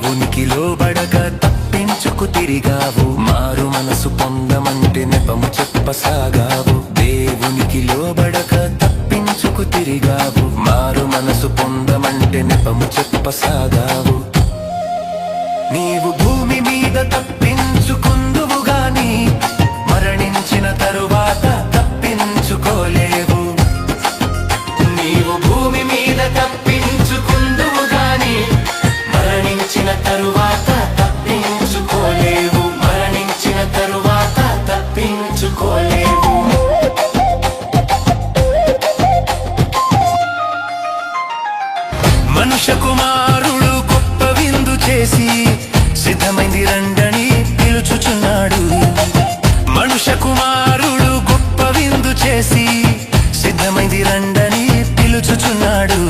దేవునికి లోబడక తప్పించుకు తిరిగావు, మారు మనసు పొందమంటే నెపము చెప్పసాగావు. దేవునికి లోబడక తప్పించుకు తిరిగావు, మారు మనసు పొందమంటే నెపము చెప్పసాగావు. నీవు భూమి మీద తప్పించుకుందువు గాని మరణించిన తరువాత తప్పించుకోలేవు. నీవు భూమి మీద తప్పించుకుందువు గాని మరణించిన తరువాత తప్పించుకోలేవు. మరణించిన తరువాత తప్పించుకోలేవు. మనుష్య కుమారుడు గొప్ప విందు చేసి సిద్ధమైంది రండని పిలుచుచున్నాడు. మనుష్య కుమారుడు గొప్ప విందు చేసి సిద్ధమైంది రండని పిలుచుచున్నాడు.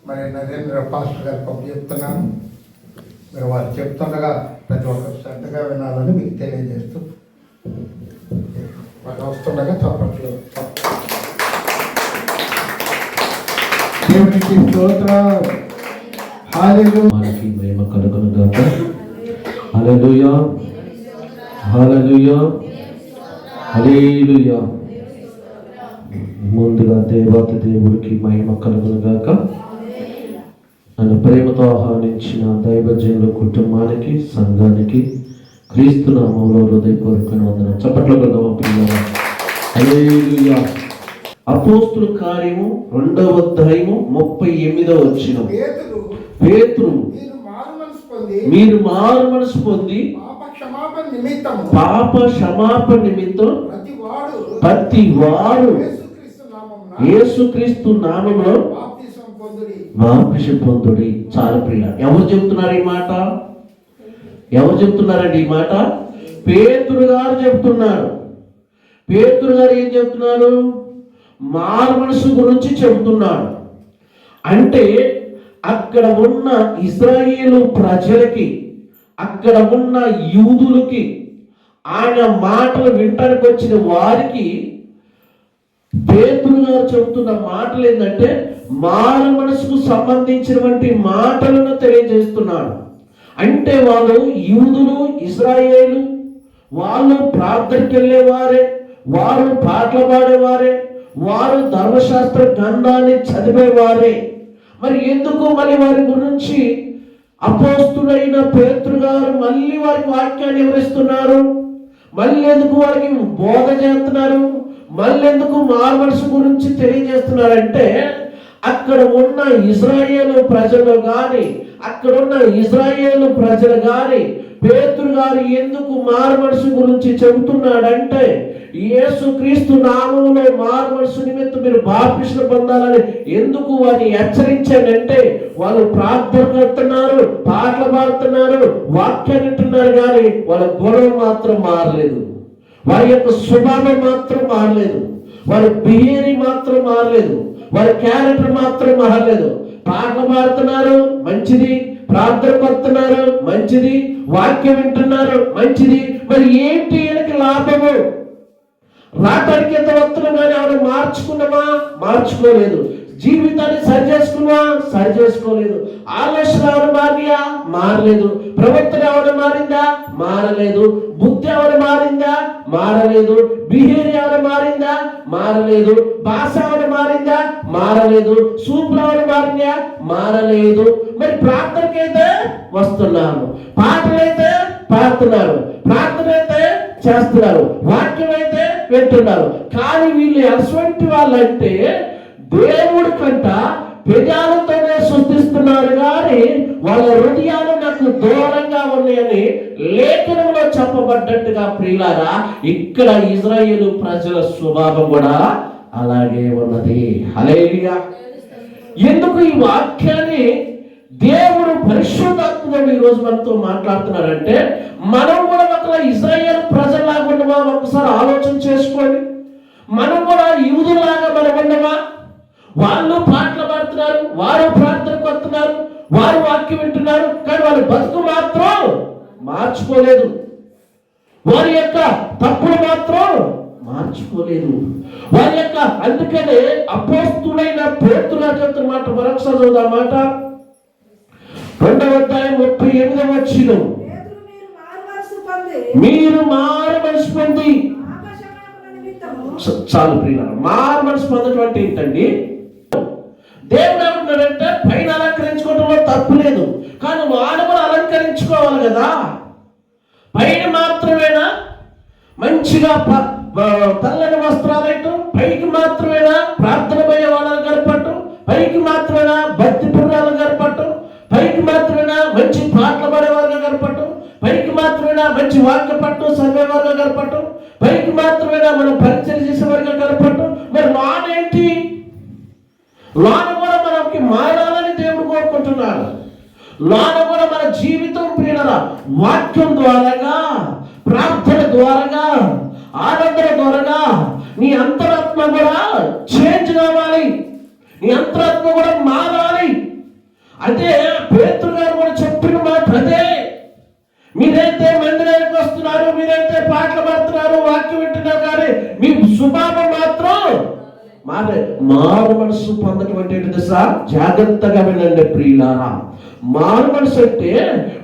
మరి నరేంద్ర పాస్టర్ గారు పప్పు చెప్తున్నాను. మీరు వారు చెప్తుండగా ప్రతి ఒక్కరు శ్రద్ధగా వినాలని మీకు తెలియజేస్తూ వారు వస్తుండగా చప్పట్లు. దేవునికి స్తోత్రం. మనకి మహిమ కలుగును గాక. హల్లెలూయా, హల్లెలూయా, హల్లెలూయా. ముందుగా దేవత దేవుడికి మహిమ కలుగును గాక. నన్ను ప్రేమతో ఆహ్వానించిన దైవజనుల కుటుంబానికి, సంఘానికి క్రీస్తు నామములో హృదయపూర్వకమైన వందనం. చప్పట్లు కొడదామా ప్రియులారా? హల్లెలూయా. అపోస్తుల కార్యము 2వ అధ్యాయము 38వ వచనం. పేతురు మీరు మారు మనసు పొంది పాప క్షమాపణ నిమిత్తం ప్రతివాడు యేసుక్రీస్తు నామములో బాప్తిసం పొందుడి. చాలా ప్రియ. ఎవరు చెప్తున్నారు ఈ మాట? ఎవరు చెప్తున్నారండి ఈ మాట? పేతురు గారు చెప్తున్నారు. పేతురు గారు ఏం చెప్తున్నారు? మారు మనసు గురించి చెబుతున్నాడు. అంటే అక్కడ ఉన్న ఇశ్రాయేలు ప్రజలకి, అక్కడ ఉన్న యూదులకి, ఆయన మాటలు వినటానికి వచ్చిన వారికి పేతురు గారు చెబుతున్న మాటలు ఏంటంటే మారు మనసుకు సంబంధించినటువంటి మాటలను తెలియజేస్తున్నాడు. అంటే వాళ్ళు యూదులు, ఇశ్రాయేలు, వాళ్ళు ప్రార్థనకి వెళ్ళేవారే, వారు పాటలు పాడేవారే, వారు ధర్మశాస్త్ర గ్రంథాన్ని చదివేవారే. మరి ఎందుకు మళ్ళీ వారి గురించి అపోస్తుడైన పేతురు గారు మళ్ళీ వారికి వాక్యాన్ని వివరిస్తున్నారు? మళ్ళీ ఎందుకు వారికి బోధ చేస్తున్నారు? మళ్ళీ ఎందుకు మారు మనసు గురించి తెలియజేస్తున్నారంటే అక్కడ ఉన్న ఇశ్రాయేలు ప్రజలు కానీ, అక్కడ ఉన్న ఇశ్రాయేలు ప్రజలు కానీ పేతురు గారు ఎందుకు మారు మనసు గురించి చెబుతున్నాడంటే యేసుక్రీస్తు నామములో మారు మనసు నిమిత్తం మీరు బాప్తిసం పొందాలని ఎందుకు వారిని హెచ్చరించాడంటే వాళ్ళు ప్రార్థన చేస్తున్నారు, పాటలు పాడుతున్నారు, వాక్యాన్ని వింటున్నారు, కానీ వాళ్ళ గుణం మాత్రం మారలేదు, వారి యొక్క స్వభావం మాత్రం మారలేదు, వారి బిహేవియర్ మాత్రం మారలేదు, వారి క్యారెక్టర్ మాత్రం మారలేదు. పాటలు పాడుతున్నారు మంచిది, ప్రార్థన పడుతున్నారు మంచిది, వాక్యం వింటున్నారు మంచిది, మరి ఏంటి వీళ్ళకి లాభము? రావడానికి ఎంత వస్తున్నాం కానీ ఎవరు మార్చుకున్నామా? మార్చుకోలేదు. జీవితాన్ని సరి చేసుకున్నావా? సరి చేసుకోలేదు. ఆలోచన ఎవరు మారియా? మారలేదు. ప్రవర్తన ఎవరు మారిందా? మారలేదు. బుద్ధి ఎవరు మారిందా? మారలేదు. బిహేవియర్ ఎవరు మారిందా? మారలేదు. భాష ఎవరు మారిందా? మారలేదు. సూపులు ఎవరు మారిందా? మారలేదు. మరి ప్రార్థనకైతే వస్తున్నాము, పాటలైతే పాడుతున్నారు, ప్రార్థన అయితే చేస్తున్నారు, వాక్యం అయితే వింటున్నారు. కానీ వీళ్ళు అటువంటి వాళ్ళంటే దేవుడి కంట పెదాలతోనే శుద్ధిస్తున్నారు కానీ వాళ్ళ హృదయాలు నాకు దూరంగా ఉన్నాయని లేఖనంలో చెప్పబడ్డట్టుగా ప్రియులారా ఇక్కడ ఇశ్రాయేలు ప్రజల స్వభావం కూడా అలాగే ఉన్నది. హల్లెలూయా. ఎందుకు ఈ వాక్యాన్ని దేవుడు పరిశుద్ధాత్ముడు ఈరోజు మనతో మాట్లాడుతున్నారంటే మనం కూడా ఒక ఇశ్రాయేలు ప్రజల్లాగా ఉండమా? ఒకసారి ఆలోచన చేసుకోండి. మనం కూడా యూదులాగా మనం ఉండమా? వాళ్ళు పాటలు పాడుతున్నారు, వారు ప్రార్థనకు వస్తున్నారు, వారు వాక్యం వింటున్నారు, కానీ వాళ్ళ బతుకు మాత్రం మార్చుకోలేదు, వారి యొక్క తప్పులు మాత్రం మార్చుకోలేదు. వారి యొక్క అందుకనే అపోస్తుడైన పేతురు చెప్తున్న మాట మరొకసారి చదువుదాం మాట. 2వ 2వ అధ్యాయం 38వ వచనం, మీరు మారు మనసు పొంది. చాలు ప్రియులారా, మారు మనసు పొందటం అంటే ఏంటండి? దేవుడు ఏమంటున్నాడంటే పైన అలంకరించుకోవడంలో తప్పు లేదు, కానీ వాడు కూడా అలంకరించుకోవాలి కదా. పైన మాత్రమేనా మంచిగా తెల్లని వస్త్రాలు వేయటం, పైకి మాత్రమేనా ప్రార్థన పోయే వాళ్ళని గడపటం, పైకి మాత్రమేనా భక్తి పురాలు గడపటం, పైకి మాత్రమేనా మంచి పాటలు పాడేవారుగా గడపటం, పైకి మాత్రమేనా మంచి వాక్య పట్టం చదివేవారుగా గడపటం, పైకి మాత్రమేనా మనం పరిచయం చేసేవారుగా గడపటం. మరి లోన ఏంటి? లోన కూడా మనకి మారాలని దేవుడు కోరుకుంటున్నాడు. లోన కూడా మన జీవితం ప్రియులారా వాక్యం ద్వారాగా, ప్రార్థన ద్వారాగా, ఆరాధన ద్వారాగా నీ అంతరాత్మ కూడా చేంజ్ కావాలి, నీ అంతరాత్మ కూడా మారాలి. అదే పేతురు గారు కూడా చెప్పిన మాట అదే. మీరైతే మందిరానికి వస్తున్నారు, మీరైతే పాటలు పాడుతున్నారు, వాక్యం వింటున్నారు, కానీ మీ స్వభావం మాత్రం మారు మనసు పొందటం అంటే ఏంటి సార్? జాగ్రత్తగా వినండి ప్రియులారా. మారు మనసు అంటే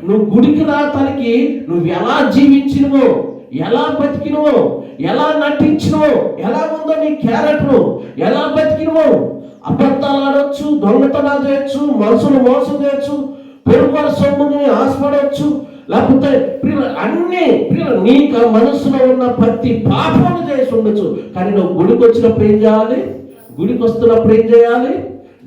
నువ్వు గుడికి రావటానికి నువ్వు ఎలా జీవించినవో, ఎలా బతికినవో, ఎలా నటించినవో, ఎలా ఉందో నీ క్యారెక్టర్, ఎలా బతికినవో. అబద్ధాలు ఆడవచ్చు, దొంగతనాలు చేయొచ్చు, మనసును మోసం చేయొచ్చు, పెరుగుల సొమ్ముని ఆశపడవచ్చు, లేకపోతే అన్ని నీకు మనసులో ఉన్న ప్రతి పాపము చేసి ఉండొచ్చు. కానీ నువ్వు గుడికి వచ్చినప్పుడు ఏం చేయాలి? గుడికి వస్తున్నప్పుడు ఏం చేయాలి?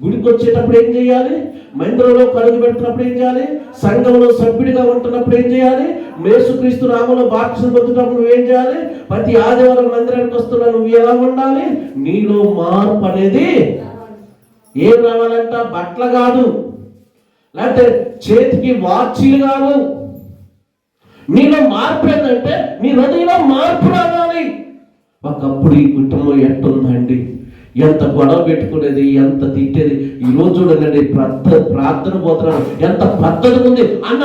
గుడికి వచ్చేటప్పుడు ఏం చేయాలి? మందిరంలో కడుగు పెడుతున్నప్పుడు ఏం చేయాలి? సంఘంలో సభ్యుడిగా ఉంటున్నప్పుడు ఏం చేయాలి? యేసుక్రీస్తు నామములో బాప్తిసం పొందుతున్నప్పుడు నువ్వేం చేయాలి? ప్రతి ఆదివారం మందిరానికి వస్తున్నా నువ్వు ఎలా ఉండాలి? నీలో మార్పు అనేది ఏం రావాలంట? బట్టలు కాదు, లేకపోతే చేతికి వాచీలు కాదు. నీలో మార్పు ఏంటంటే నీ హృదయంలో మార్పు రావాలి. ఒకప్పుడు ఈ కుటుంబం ఎట్టుందండి, ఎంత గొడవ పెట్టుకునేది, ఎంత తిట్టేది. ఈరోజు చూడండి ప్రార్థన పోతున్నాడు, ఎంత పద్ధతి ఉంది అన్న.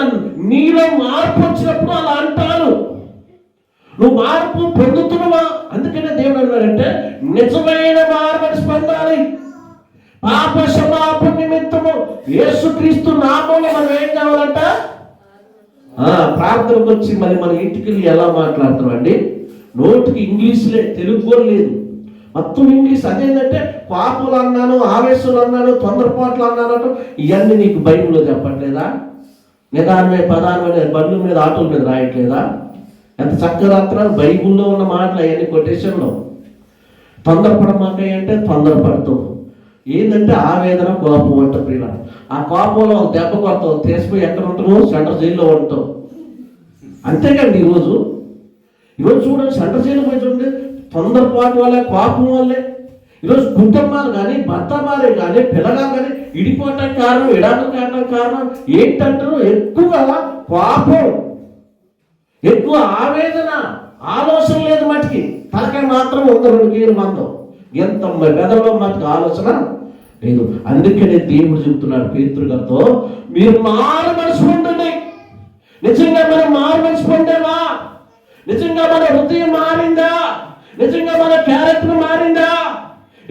నీలో మార్పు వచ్చినప్పుడు అలా అంటారు. నువ్వు మార్పు పొందుతున్నావా? అందుకనే దేవుడు అన్నాడంటే నిజమైన మార్పు పొందాలి. పాప క్షమాపణ నిమిత్తము యేసుక్రీస్తు నామములో మనం ఏం కావాలంట? ప్రార్థనకు వచ్చి మరి మన ఇంటికి ఎలా మాట్లాడుతున్నాం అండి? నోటికి ఇంగ్లీష్లే, తెలుగు కూడా లేదు, మొత్తం ఇంగ్లీష్. అదేంటంటే పాపులు అన్నాను, ఆవేశాలు అన్నాను, తొందరపాట్లు అన్నాను. ఇవన్నీ నీకు బైబిల్లో చెప్పట్లేదా? నిదానమే పదానమే బండ్ల మీద ఆటోల మీద రాయట్లేదా? ఎంత చక్కగా రాత్రాలు బైబిల్లో ఉన్న మాటలు అవన్నీ కొటేషన్లో. తొందరపడమాకాయ అంటే తొందరపడతావు. ఏంటంటే ఆవేదన, కోపం అంట ప్రియుల. ఆ కోపంలో దెబ్బ కొడతావు, తీసిపోయి ఎక్కడ ఉంటావు? సెంటర్ జైల్లో ఉంటావు. అంతేకండి ఈరోజు చూడండి, సెంటర్ జైలు పోయి చూడండి, తొందరపాటు వల్లే, కోపం వల్లే ఈరోజు కుటుంబాలు కానీ, భర్త భార్య కానీ, పిల్లగా కానీ ఇడిపోవటానికి కారణం, ఇడాకు కారణం ఏంటంటారు? ఎక్కువగా కోపం, ఎక్కువ ఆవేదన, ఆలోచన లేదు మటుకి. తలకాయ మాత్రం ఉంది 2 గీరు మందం, ఎంత మెదడులో మటుకు ఆలోచన లేదు. అందుకనే దేవుడు చెబుతున్నాడు పేతురు గారితో, మీరు మారు మనసు పొందండి. నిజంగా మనం మారు మనసు పొందేవా? నిజంగా మన హృదయం మారిందా? నిజంగా మన క్యారెక్టర్ మారిందా?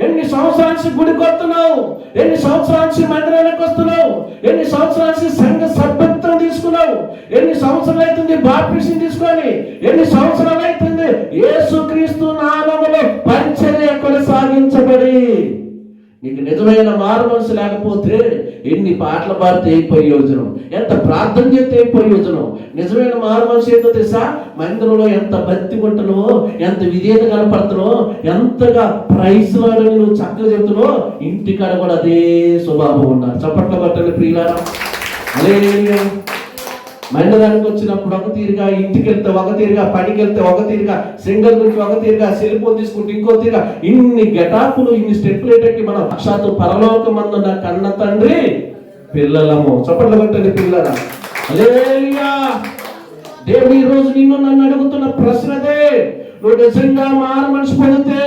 ఎన్ని సంవత్సరానికి గుడికి వస్తున్నావు? ఎన్ని సంవత్సరానికి మందిరానికి వస్తున్నావు? ఎన్ని సంవత్సరానికి సంఘ సభ్యత్వం తీసుకున్నావు? ఎన్ని సంవత్సరాలు అవుతుంది బాప్టిజం తీసుకొని? ఎన్ని సంవత్సరాలు అవుతుంది యేసుక్రీస్తు నామములో పరిచర్య కొనసాగించబడి? నీకు నిజమైన మారు మనసు లేకపోతే ఎన్ని పాటలు పాడితే ఏ ప్రయోజనం? ఎంత ప్రార్థన చేస్తే ఏ ప్రయోజనం? నిజమైన మారు మనసు ఏంటో తెలుసా? మందిరంలో ఎంత భక్తి ఉంటున్నావో, ఎంత విధేయత కనపడుతున్నావో, ఎంతగా ప్రైజ్ వాడని నువ్వు చక్కగా చెబుతున్నావో, ఇంటికాడ కూడా అదే స్వభావం ఉండాలి. చప్పట్ల పట్టండి ప్రియులారా. అదే మండలానికి వచ్చినప్పుడు ఒక తీరుగా, ఇంటికి వెళ్తే ఒక తీరుగా, పనికి వెళ్తే ఒక తీరుగా, సింగల్ గురించి ఒక తీరుగా, సెల్ ఫోన్ తీసుకుంటే ఇంకో తీరుగా, ఇన్ని గెటాపులు, ఇన్ని స్టెప్పులేటకి మనం సాక్షాత్తు పరలోకమందున్న కన్న తండ్రి పిల్లలము. చప్పట్లు కొట్టండి పిల్లరా. హల్లెలూయా. దేవుడు ఈ రోజు నిన్ను నన్ను అడుగుతున్న ప్రశ్న అదే. నువ్వు నిజంగా మారు మనసు పొందితే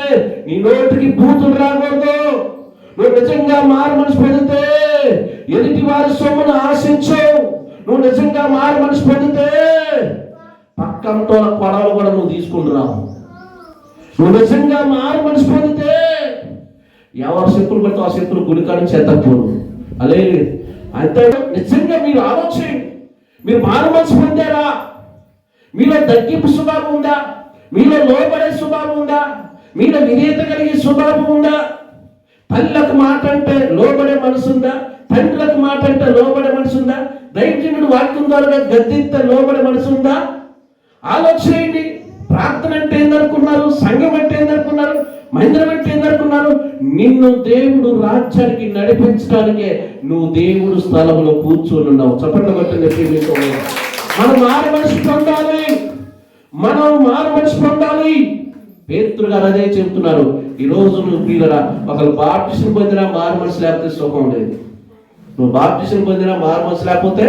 నీ నోటికి బూతులు రాకూడదు. నువ్వు నిజంగా మారు మనసు పొందితే ఎదుటి వారి సొమ్మును ఆశించవు. నువ్వు నిజంగా మారు మనసు పొందితే పక్కంతో కొడవలు కూడా నువ్వు తీసుకుని రావు. నువ్వు నిజంగా మారు మనసు పొందితే ఎవరు చెప్పులు పెడితే ఆ చెప్పులు గుడికాడిని చేతకపోను. అలే అంతే. నిజంగా మీరు ఆలోచించండి. మీరు మారు మనసు పొందారా? మీలో తగ్గింపు స్వభావం ఉందా? మీలో లోబడే స్వభావం ఉందా? మీలో విధేయత కలిగే స్వభావం ఉందా? తల్లిలకు మాట అంటే లోబడే మనసు ఉందా? తండ్రులకు మాట అంటే లోబడే మనసు ఉందా? దైవజనుడు వాక్యం ద్వారా గద్దిస్తే లోబడే మనసు ఉందా? ఆలోచించండి. ప్రార్థన అంటే ఏందనుకున్నారు? సంఘం అంటే ఏందనుకున్నారు? మందిరం అంటే ఏందనుకున్నారు? నిన్ను దేవుడు రాజ్యానికి నడిపించడానికే నువ్వు దేవుడు స్థలంలో కూర్చొని ఉన్నావు. చప్పట్లు కొట్టండి. మనం మారు మనసు పొందాలి. మనం మారు మనసు పొందాలి. పేతురు గారు అదే చెబుతున్నారు. ఈరోజు నువ్వు ప్రియులరా, ఒకరు బాప్టిజం పొందినా మారు మనసు లేకపోతే సుఖం లేదు. నువ్వు బాప్టిజం పొందినా మారు మనసు లేకపోతే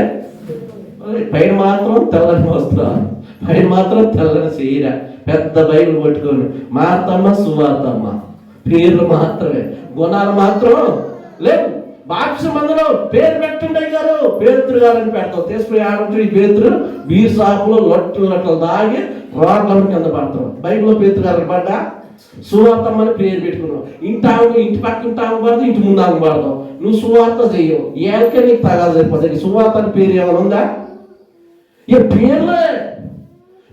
పైన మాత్రం తెల్లని వస్త్రాలు, పైన మాత్రం తెల్లని చీర, పెద్ద బైబిల్ పట్టుకొని మార్తమ్మ సువార్తమ్మ పేర్లు మాత్రమే, గుణాలు మాత్రం లేవు. బాప్టిజం మందులో పేరు పెట్టండి గారు, పేతురు గారు అని పెడతావు. తీసుకుని ఆడుతూ ఈ పేతురు బీర్ షాపులో లొట్టలు దాగి రోడ్ల కింద పడతాం. బైబిల్లో పేతురు గారు పడ్డా సువార్తమ్మ అని పేరు పెట్టుకున్నావు. ఇంటి పక్క ఇంటి ఆగబడదు, ఇంటి ముందు ఆగబడతావు. నువ్వు సువార్త చెయ్యవు. ఏళ్ళకే నీకు తగాదు సరిపోతుంది. సువార్త అని పేరు ఏమైనా ఉందా? ఈ పేర్లే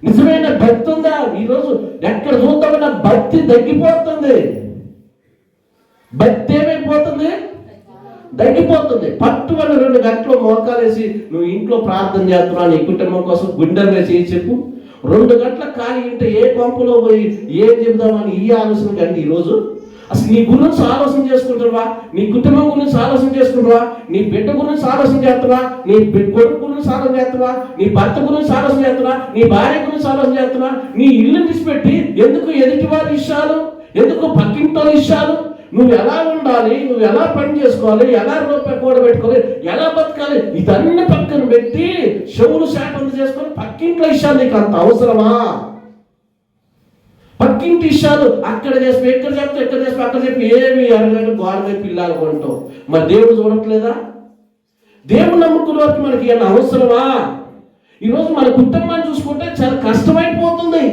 నిజమైన భక్తి ఉందా? ఈరోజు ఎక్కడ చూద్దామన్నా భక్తి తగ్గిపోతుంది. భక్తి ఏమైపోతుంది? తగ్గిపోతుంది. పట్టుబడి 2 గంటలు మోకాలేసి నువ్వు ఇంట్లో ప్రార్థన చేస్తున్నావు నీ కుటుంబం కోసం, గుండెలు వేసి చెప్పు. 2 గంటల ఖాళీ ఉంటే ఏ పంపులో పోయి ఏం చెబుదామని ఈ ఆలోచన కండి. ఈరోజు అసలు నీ గురించి ఆలోచన చేసుకుంటున్నావా? నీ కుటుంబం గురించి ఆలోచన చేసుకుంటున్నావా? నీ బిడ్డ గురించి ఆలోచన చేస్తున్నావా? నీ కొడుకు గురించి ఆలోచన చేస్తున్నావా? నీ భర్త గురించి ఆలోచన చేస్తున్నావా? నీ భార్య గురించి ఆలోచన చేస్తున్నావా? నీ ఇల్లు తీసిపెట్టి ఎందుకు ఎదుటి వారి ఇష్టాలు, ఎందుకు పక్కింటి ఇష్టాలు? నువ్వు ఎలా ఉండాలి, నువ్వు ఎలా పని చేసుకోవాలి, ఎలా రూపాయి కూడబెట్టుకోవాలి, ఎలా బతకాలి, ఇదన్నీ పక్కన పెట్టి చెవులు శాపం చేసుకొని పక్కింట్లో ఇష్టాలు నీకు అంత అవసరమా? పక్కింటి ఇష్టాలు అక్కడ చేస్తే ఎక్కడ చెప్తే ఎక్కడ చేస్తే అక్కడ చెప్పి ఏమి అరగంట గోడ మీద పిల్లలు కొంటావు. మరి దేవుడు చూడట్లేదా? దేవుడు నమ్ముకున్న వరకు మనకి ఏమైనా అవసరమా? ఈరోజు మన కుటుంబాన్ని చూసుకుంటే చాలా కష్టమైపోతుంది.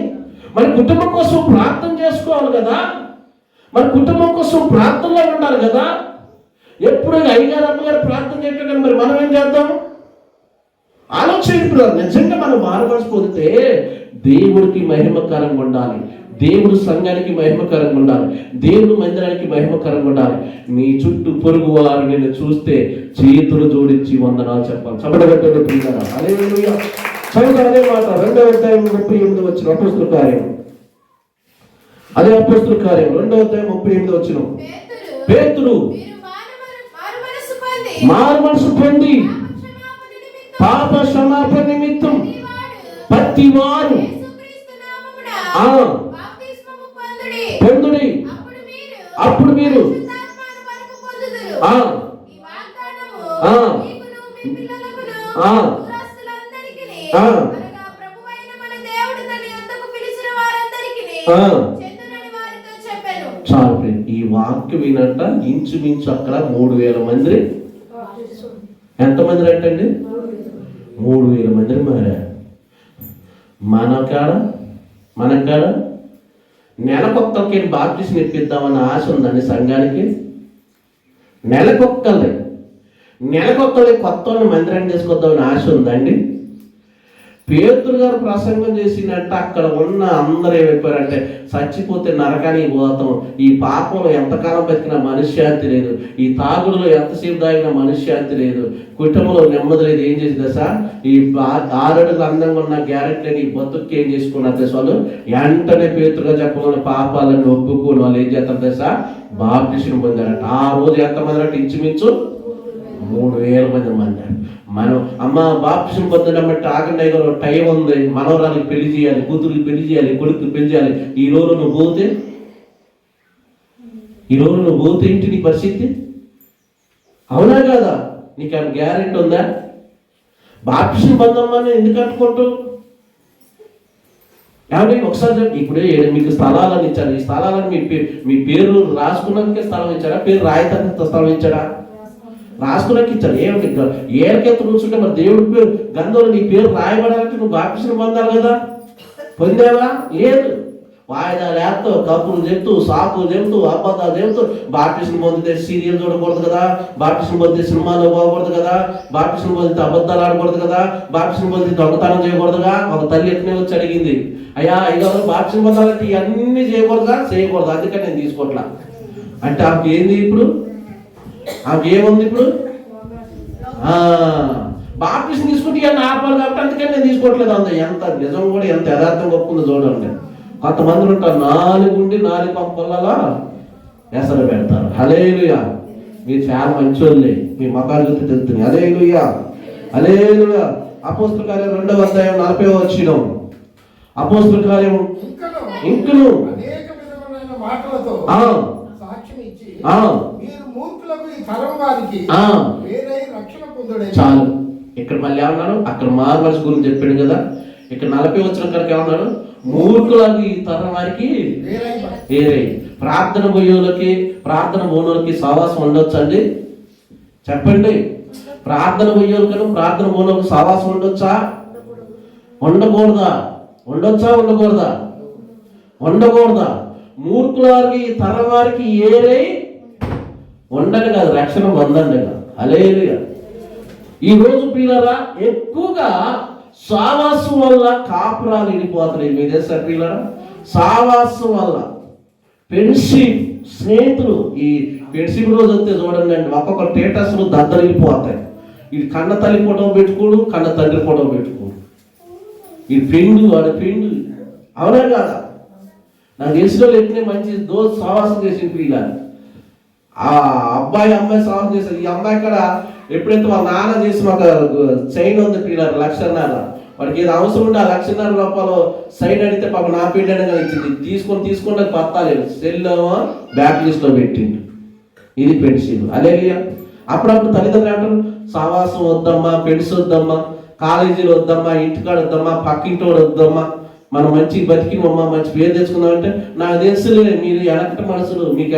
మన కుటుంబం కోసం ప్రార్థన చేసుకోవాలి కదా, మన కుటుంబం కోసం ప్రార్థనలో ఉండాలి కదా. ఎప్పుడు అయ్యగారు అమ్మగారు ప్రార్థన చేయటం కానీ మరి మనం ఏం చేద్దాం? ఆలోచన. నిజంగా మనం మారుమనసు పొందితే దేవుడికి మహిమకరంగా ఉండాలి, దేవుడు సంఘానికి మహిమకరంగా ఉండాలి, దేవుడు మందిరానికి మహిమకరంగా ఉండాలి. నీ చుట్టూ పొరుగు వారు నిన్ను చూస్తే చేతులు జోడించి వందనాలు చెప్పాలి. చప్పడగట్టలు పిల్లరా. హల్లెలూయా. అదే మాట 2వ అధ్యాయం 38 వచ్చిన అపోస్తలుల కార్యం, అదే అపోస్తలుల కార్యం 2వ అధ్యాయం 38 వచ్చిన పేతురు మారు మనసు పొంది పాప క్షమాపణ నిమిత్తం ప్రతివారు పొందుడి, అప్పుడు మీరు చాలు. ఈ వాక్యం వినంట ఇంచుమించు అక్కడ 3000 మంది. ఎంతమంది అంటండి? 3000 మందిని మారారు. మనకాడ నెలకొక్కరికి బాప్టిజం ఇప్పిద్దామన్న ఆశ ఉందండి సంఘానికి. నెలకొక్కరి కొత్త మందిరాన్ని తీసుకొద్దామని ఆశ ఉందండి. పేతురు గారు ప్రసంగం చేసినట్టు అక్కడ ఉన్న అందరూ ఏమైపోయారంటే చచ్చిపోతే నరకానికి పోతాం, ఈ పాపంలో ఎంతకాలం బతికిన మనశ్శాంతి లేదు, ఈ తాగుడులో ఎంతసేపు తాగిన మనశ్శాంతి లేదు, కుటుంబంలో నెమ్మది లేదు. ఏం చేసి దశ ఈ 6 అడుగులు అందంగా ఉన్న గ్యారెంటీ లేని ఈ బతుక్కి ఏం చేసుకున్నారు దశ వాళ్ళు వెంటనే పేతురుగా చెప్పమని పాపాలను ఒప్పుకోని వాళ్ళు ఏం చేస్తారు దశ బాప్టిజం పొందారంట. ఆ రోజు ఎంతమంది అంటే ఇంచుమించు 3000 మంది. మనం అమ్మ బాప్టిజం పొందడం ఆగండి గారు, టైం ఉంది, మనవరానికి పెళ్లి చేయాలి, కూతురికి పెళ్లి చేయాలి, కొడుకు పెళ్లి చేయాలి. ఈ రోజు నువ్వు పోతే ఏంటి నీ పరిస్థితి? అవునా కాదా? నీకు ఆ గ్యారెంటీ ఉందా? బాప్టిజం పొందమ్మని ఎందుకు అనుకుంటూ ఏమంటే ఒకసారి ఇప్పుడే మీకు స్థలాలను ఇచ్చారు. ఈ స్థలాలను మీ పేరు రాసుకున్నాకే స్థలం ఇచ్చారా? పేరు రాయితీ స్థలం ఇచ్చాడా? రాసుకున్నాక ఇచ్చాడు. ఏమిటి ఏళ్ళకెత్త కూర్చుంటే మరి దేవుడి పేరు గంధంలో నీ పేరు రాయబడాలంటే నువ్వు బాప్టిజం పొందాలి కదా. పొందావా? లేదు. వాయిదాలు వేస్తూ కప్పులు చెప్తూ సాకులు చెప్తూ అబద్ధాలు చెప్తూ బాప్టిజం పొందితే సీరియల్ చూడకూడదు కదా, బాప్టిజం పొందితే సినిమాలో పోకూడదు కదా, బాప్టిజం పొందితే అబద్ధాలు ఆడకూడదు కదా, బాప్టిజం పొందితే దొంగతనం చేయకూడదుగా. ఒక తల్లి ఎట్నే వచ్చి అడిగింది, అయ్యా ఐదో బాప్టిజం పొందాలంటే ఇవన్నీ చేయకూడదా? చేయకూడదు, అందుకని నేను తీసుకోవట్లా అంటే ఆమెకి ఏంది ఇప్పుడు? ఆమెకి ఏముంది ఇప్పుడు? బాప్టిజం తీసుకుంటే ఇవన్నీ ఆపాలి కాబట్టి అందుకని నేను తీసుకోవట్లేదు అంత. ఎంత నిజం కూడా ఎంత యథార్థం ఒప్పుకుందో చూడండి. కొంతమంది ఉంటారు 4 పంపలలో ఎసరు పెడతారు. హల్లెలూయా, మీరు చాలా మంచోళ్ళే, మీ మకాలు చూస్తే తెలుస్తుంది. హల్లెలూయా, హల్లెలూయా. అపోస్తలుల కార్యం 2వ అధ్యాయం 40వ వచనం. అపోస్తలుల కార్యం ఇంకను అనేక విధమైన మాటలతో సాక్ష్యం ఇచ్చి మీరు మూర్ఖులకు ఈ తరం వారికి వేరే రక్షణ పొందుడే. చాలు. ఇక్కడ మళ్ళీ ఏమన్నాడు? అక్కడ మార్మల్స్ గురించి చెప్పాడు కదా. ఇక్కడ 40 వచ్చిన కనుక ఏమన్నాడు? మూర్ఖులకు ఈ తరం వారికి వేరే. ప్రార్థన బోయోలకి ప్రార్థన బోనోలకి సహవాసం ఉండొచ్చు అండి? చెప్పండి. ప్రార్థన బోయోలకను ప్రార్థన బోనోలకు సహవాసం ఉండొచ్చా? ఉండకూడదా? ఉండొచ్చా? ఉండకూడదా? ఉండకూడదా? మూర్ఖులకి ఈ తరం వారికి ఏరే ఉండండి కాదు, రక్షణ పొందండి కాదు. హల్లెలూయా. ఈ రోజు పిల్లరా ఎక్కువగా సావాసం వల్ల కాపురాలు వెళ్ళిపోతున్నాయి. మీ తెలుసా పిల్లరా? సావాసం వల్ల ఫ్రెండ్షిప్, స్నేహితులు. ఈ ఫ్రెండ్షిప్ రోజు వస్తే చూడండి అండి, ఒక్కొక్క స్టేటస్లు దద్దరిల్లిపోతాయి. ఇది కన్న తల్లి ఫోటో పెట్టుకోడు, కన్న తండ్రి ఫోటో పెట్టుకోడు. ఈ ఫ్రెండ్ వాడి ఫ్రెండ్. అవునా కాదా? నాకు తెలిసిన వాళ్ళు ఎట్లనే మంచి దోస్తు సావాసం చేసి పిల్లలు. ఆ అబ్బాయి అమ్మాయి సావాసం చేశారు. ఈ అమ్మాయి కూడా ఎప్పుడైతే వాళ్ళ నాన్న చేసిన ఒక చైన్ ఉంది పిల్లలు, 1,50,000. వాడికి ఏదో అవసరం ఉంటే ఆ 1,50,000 రూపాయలు సైడ్ అడిగితే పాప నా పిండగా ఇచ్చింది. తీసుకొని పత్తాలేదు. సెల్ బ్యాక్ లిస్ట్ లో పెట్టిండు. ఇది ఫ్రెండ్షిప్. హల్లెలూయా. అప్పుడప్పుడు తల్లిదండ్రులు అంటారు, సావాసం వద్దమ్మా, ఫ్రెండ్స్ వద్దమ్మా, కాలేజీలో వద్దమ్మా, ఇంటికాడ వద్దమ్మా, పక్కింటోడు వద్దమ్మా, మనం మంచి బతికినమ్మా, మంచి పేరు తెచ్చుకుందామంటే నాకు తెలుసులే మీరు వెనకటి మనసులు, మీకు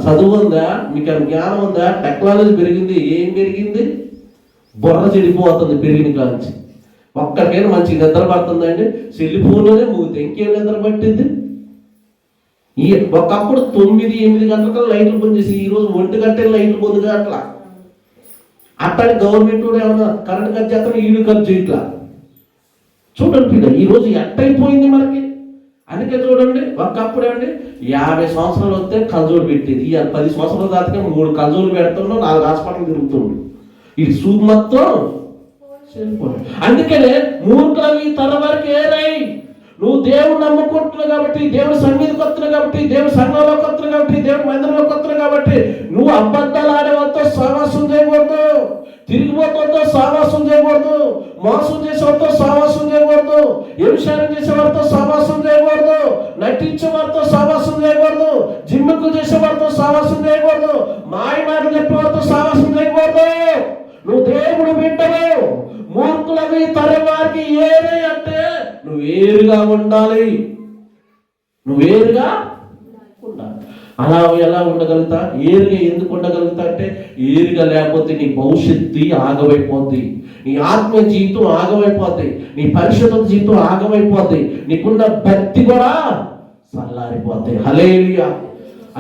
చదువు ఉందా, మీకు జ్ఞానం ఉందా, టెక్నాలజీ పెరిగింది. ఏం పెరిగింది? బుర్ర చెడిపోతుంది పెరిగిన కాంచి. ఒక్కడికైనా మంచి నిద్ర పడుతుందండి? సెల్ ఫోన్లోనే మూగితే ఇంకేం నిద్ర పట్టింది? ఒకప్పుడు 9-8 గంటలకు లైట్లు బంద్ చేసి ఈరోజు 1 గంటల లైట్లు పొందుగా అట్లా. అట్లాంటి గవర్నమెంట్ కూడా ఏమన్నా కరెంట్ కట్ చేస్తాను, ఈడు ఖర్చు ఇట్లా. చూడండి పిల్లలు ఈరోజు ఎట్టయిపోయింది మనకి. అందుకే చూడండి, ఒకప్పుడు అండి 50 సంవత్సరాలు వస్తే కలజోడు పెట్టేది. ఇక 10 సంవత్సరాల దాకా 3 కలజోలు పెడుతున్నాం, 4 హాస్పిటల్ తిరుగుతుండు. ఇది సూప్ మొత్తం చెడిపోయింది. అందుకనే మూర్ఖులు ఈ తరం వరకు ఏరై. నువ్వు దేవుడు నమ్ముకుంటున్నావు కాబట్టి, దేవుడు సన్నిధికి వస్తున్నావు కాబట్టి, దేవుడు సంఘంలోకి వస్తున్నావు కాబట్టి, దేవుడు మందిరంలోకి వస్తున్నావు కాబట్టి నువ్వు అబద్ధాలు ఆడేవారితో సహవాసం చేయకూడదు, తిరిగిపోతుందో సహవాసం చేయకూడదు, మోసం చేసేవారితో సహవాసం చేయకూడదు, వ్యభిచారం చేసేవారితో సహవాసం చేయకూడదు, నటించేవారితో సహవాసం చేయకూడదు, జిమ్ముకు చేసేవారితో సహవాసం చేయకూడదు, మాయ మాటలు చెప్పేవారితో సహవాసం చేయకూడదు. నువ్వు దేవుడు బిడ్డవు. మూర్ఖులవి తరం వారికి ఏరే అంటే నువ్వు వేరుగా ఉండాలి. నువ్వు వేరుగా ఉండాలి. అలా ఎలా ఉండగలుగుతా? ఏరుగా ఎందుకు ఉండగలుగుతా అంటే, ఏరుగా లేకపోతే నీ భవిష్యత్తు ఆగమైపోద్ది, నీ ఆత్మీయ జీవితం ఆగమైపోద్ది, నీ పరిశుద్ధ జీవితం ఆగమైపోద్ది, నీకున్న భక్తి కూడా చల్లారిపోద్ది. హల్లెలూయా.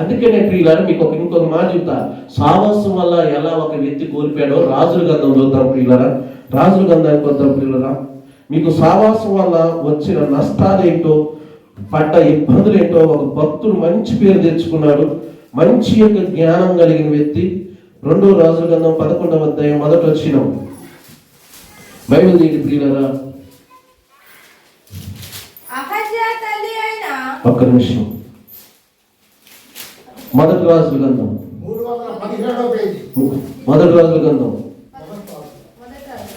అందుకే నేను ప్రియులారా మీకు ఇంకొక మాట చెప్తా. సావాసం వల్ల ఎలా ఒక వ్యక్తి కోల్పోయాడో రాజుల గ్రంథం చూద్దాం ప్రియులారా. రాజుల గ్రంథానికి వద్దాం ప్రియులారా. మీకు సావాసం వల్ల వచ్చిన నష్టాలేంటో, పడ్డ ఇబ్బందులు ఏంటో ఒక భక్తుడు మంచి పేరు తెచ్చుకున్నాడు. మంచి యొక్క జ్ఞానం కలిగిన వ్యక్తి. 2వ రాజుల గ్రంథం 11వ అధ్యాయం 1వ వచనం. బైబిల్ తీయండి ప్రియులారా. ఒక్క నిమిషం. 1వ రాజుల గ్రంథం 317వ పేజీ. 1వ రాజుల గ్రంథం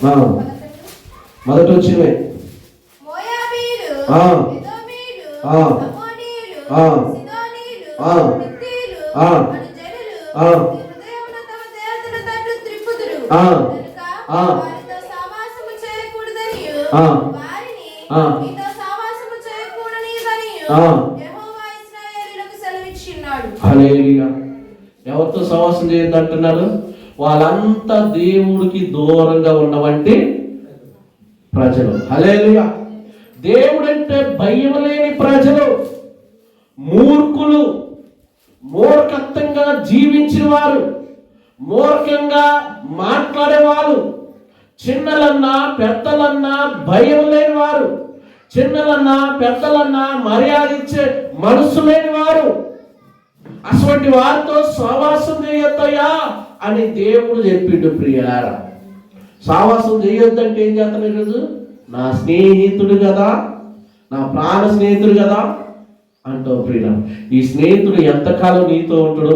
1వ వచనమే. హల్లెలూయా. ఎవరితో సహవాసం చేయొద్దు అంటున్నారు? వాళ్ళంతా దేవుడికి దూరంగా ఉన్నవంటి ప్రజలు. హల్లెలూయా. దేవుడంటే భయం లేని ప్రజలు, మూర్ఖులు, మూర్ఖత్వంగా జీవించిన వారు, మూర్ఖంగా మాట్లాడేవారు, చిన్నలన్నా పెద్దలన్నా భయం లేని వారు, చిన్నలన్నా పెద్దలన్నా మర్యాద ఇచ్చే మనసు లేని వారు, అటువంటి వారితో సహవాసం చేయొద్దయ్యా అని దేవుడు చెప్పిండు. ప్రియారా, సహవాసం చేయొద్దంటే ఏం చేస్తాను ఈరోజు? నా స్నేహితుడు కదా, నా ప్రాణ స్నేహితుడు కదా అంటావు. ప్రియ, ఈ స్నేహితుడు ఎంతకాలం నీతో ఉంటాడు?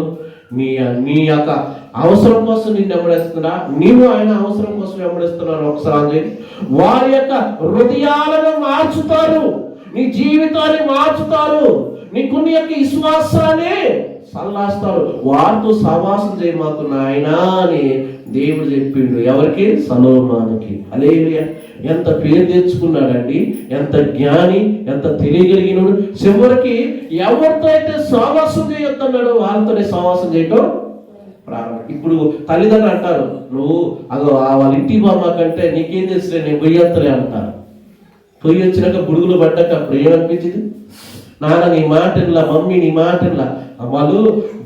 నీ యొక్క అవసరం కోసం నిన్ను వెంబడిస్తున్నా, నీవు ఆయన అవసరం కోసం వెంబడిస్తున్నాను. ఒకసారి వారి యొక్క హృదయాలను మార్చుతారు, నీ జీవితాన్ని మార్చుతారు, నీకున్న యొక్క విశ్వాసాన్ని సల్లాస్తారు. వారితో సహవాసం చేయమాకు నాయనా అని దేవుడు చెప్పిండు. ఎవరికి? సొలొమోనుకి. హల్లెలూయా! ఎంత పేరు తెచ్చుకున్నాడండి, ఎంత జ్ఞాని, ఎంత తెలియగలిగినాడు. చివరికి ఎవరితో అయితే సహవాసం చేయొద్దన్నాడో వాళ్ళతోనే సహవాసం చేయటం ప్రారంభం. ఇప్పుడు తల్లిదండ్రులు అంటారు, నువ్వు అదో వాళ్ళ ఇంటికి పోమాకంటే నీకేం తెలుసులే, నేను పొయ్యొత్తలే అంటారు. పొయ్యి వచ్చినాక బుడుగులు పడ్డాక అప్పుడు ఏమనిపించింది? నాన్న నీ మాటలా, మమ్మీ నీ మాటలా. వాళ్ళు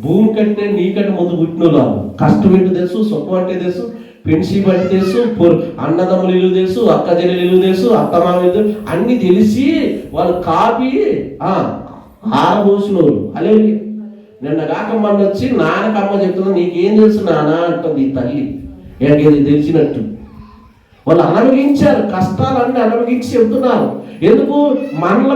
భూమి కంటే నీకంటే ముందు పుట్టిన వాళ్ళు. కష్టం ఏంటో తెలుసు, సుఖం అంటే తెలుసు, పెన్షన్ బట్టి తెలుసు, అన్నదమ్ములు ఇల్లు తెలుసు, అక్క చెల్లెలు ఇల్లు తెలుసు, అత్తమామలు అన్ని తెలిసి వాళ్ళు కాపీ ఆరబోసిన వాళ్ళు. అలే నిన్న కాక మొన్న వచ్చి నాన్నకమ్మ చెప్తున్నా, నీకేం తెలుసు నాన్న అంటుంది ఈ తల్లి. ఏది తెలిసినట్టు వాళ్ళు అనుభవించారు, కష్టాలన్నీ అనుభవించి చెబుతున్నారు. ఎందుకు?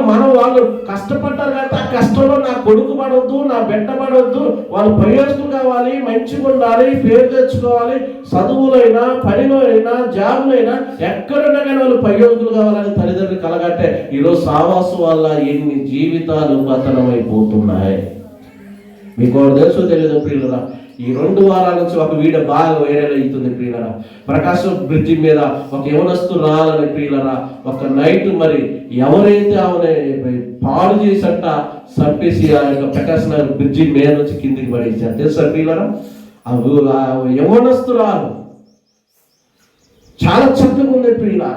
మనం వాళ్ళు కష్టపడ్డారు కాబట్టి ఆ కష్టంలో నా కొడుకు పడవద్దు, నా బిడ్డ పడవద్దు, వాళ్ళు ప్రయోజకులు కావాలి, మంచిగా ఉండాలి, పేరు తెచ్చుకోవాలి, చదువులైనా పనిలో అయినా జాబులో అయినా ఎక్కడున్నా కానీ వాళ్ళు ప్రయోజకులు కావాలని తల్లిదండ్రులు కలగట్టే ఈరోజు సావాసం వల్ల ఎన్ని జీవితాలు పతనమైపోతున్నాయి. మీకు తెలుసు తెలియదు ప్రియులరా? ఈ 2 వారాల నుంచి ఒక వీడియో బాగా వైరల్ అవుతుంది ప్రియులరా. ప్రకాశం బ్రిడ్జి మీద ఒక యవనస్తుడు రావాలని ప్రియులరా, ఒక నైట్ మరి ఎవరైతే ఆమె పాడు చేసట చంపేసి ఆ యొక్క ప్రకాశం నగర్ బ్రిడ్జి మీద నుంచి కిందికి పడేసారు. తెలుసా ప్రియులరా? యవనస్తురాలు చాలా చక్కగా ఉంది ప్రియులరా.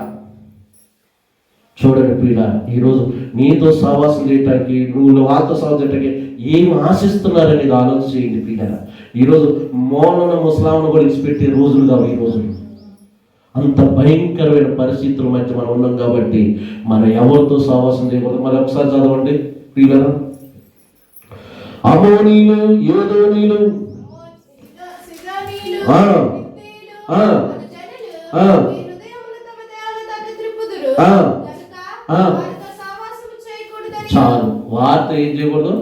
చూడండి ప్రియుల, ఈరోజు నీతో సహవాసం చేయటానికి, నువ్వు వాళ్ళతో సహవాసం చేయడానికి ఏం ఆశిస్తున్నారనేది ఆలోచన చేయండి ప్రియుల. ఈరోజు మౌన ముసలాంను కూడా ఇచ్చిపెట్టే రోజులు కావు ఈ రోజులు. అంత భయంకరమైన పరిస్థితుల మధ్య మనం ఉన్నాం కాబట్టి మనం ఎవరితో సహవాసం చేయకూడదు. మరి ఒకసారి చదవండి ప్రియుల. అమోనీలు, యోదోనీలు, చాలు. వారితో ఏం చేయకూడదు?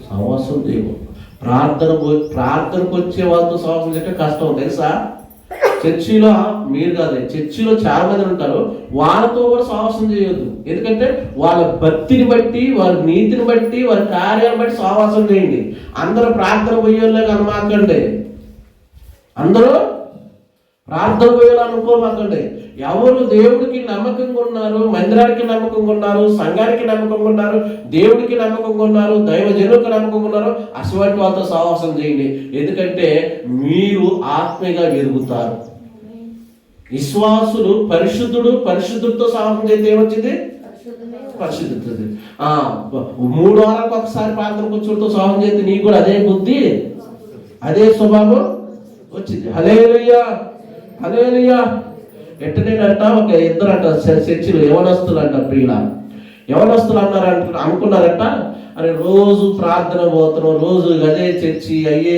సహవాసం చేయకూడదు. ప్రార్థనకు వచ్చే వాళ్ళతో సహవాసం చేయడం కష్టం తెలుసా? చర్చిలో మీరు కాదు, చర్చిలో చాలా మంది ఉంటారు, వాళ్ళతో కూడా సహవాసం చేయొద్దు. ఎందుకంటే వాళ్ళ భక్తిని బట్టి, వాళ్ళ నీతిని బట్టి, వాళ్ళ కార్యాలను బట్టి సహవాసం చేయండి. అందరూ ప్రార్థన పోయేళ్ళే కనమాకండి, అందరూ ప్రార్థన పోయేలా అనుకోమాకండి. ఎవరు దేవుడికి నమ్మకంగా ఉన్నారు, మందిరానికి నమ్మకంగా ఉన్నారు, సంఘానికి నమ్మకంగా ఉన్నారు, దేవుడికి నమ్మకంగా ఉన్నారు, దైవజనులకు నమ్మకంగా ఉన్నారు, అటువంటి వాళ్ళతో సహవాసం చేయండి. ఎందుకంటే మీరు ఆత్మీయంగా ఎదుగుతారు. విశ్వాసులు పరిశుద్ధుడితో సహవాసం చేస్తే ఏమొచ్చింది? పరిశుద్ధత. 3 వారాలకు ఒకసారి ప్రార్థన కూర్చోడితో సహవాసం చేస్తే నీకు కూడా అదే బుద్ధి, అదే స్వభావం వచ్చింది. హల్లెలూయా, హల్లెలూయా. ఎట్టనేనంట ఒక ఇద్దరు అంట చర్చిలో యవనస్తులు అంట ప్రియుల, యవనస్తులు అనుకున్నారంట, అరే రోజు ప్రార్థన పోతున్నాం, రోజు అదే చర్చి, అయ్యే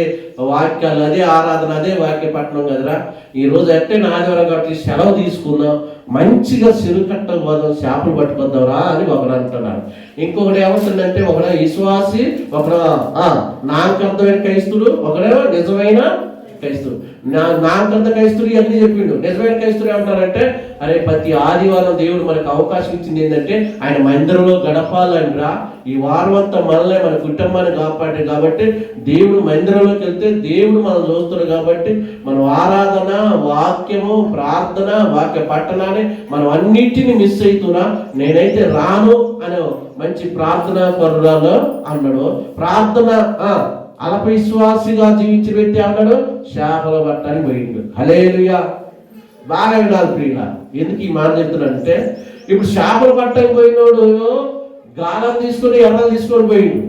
వాక్యాలు, అదే ఆరాధన, అదే వాక్య పట్టణం కదరా, ఈ రోజు ఎట్టైనా ఆదివారం కాబట్టి సెలవు తీసుకుందాం, మంచిగా చెరుకట్ట పోదాం, చేపలు పట్టుకొద్దాంరా అని ఒకడు అంటున్నాడు. ఇంకొకటి ఏమవుతుందంటే, ఒకడ విశ్వాసి, ఒకడ నామకార్థమైన క్రైస్తుడు, ఒకడేమో నిజమైన క్రైస్తుడు. నామకార్థ క్రైస్తుడు ఇవన్నీ చెప్పిండు. నిజమైన క్రైస్తుడు ఏమంటారంటే, అరే ప్రతి ఆదివారం దేవుడు మనకు అవకాశం ఇచ్చింది ఏంటంటే ఆయన మందిరంలో గడపాలంటరా, ఈ వారం అంతా మనల్ని మన కుటుంబాన్ని కాపాడాడు కాబట్టి దేవుడు మందిరంలోకి వెళ్తే దేవుడు మనం చూస్తున్నాడు కాబట్టి మనం ఆరాధన, వాక్యము, ప్రార్థన, వాక్య పట్టణాన్ని మనం అన్నింటినీ మిస్ అవుతున్నా, నేనైతే రాను అనే మంచి ప్రార్థన పరులలో అన్నాడు. ప్రార్థన అల్ప విశ్వాసిగా జీవించిన వ్యక్తి అన్నాడు చేపల పట్టడానికి పోయిండు. హల్లెలూయా. బాగా వినాలి ప్రియుల. ఎందుకు ఈ మాట చెప్తున్నానంటే, ఇప్పుడు చేపలు పట్టకు పోయినోడు గాలం తీసుకొని ఎర్రలు తీసుకొని పోయిండు,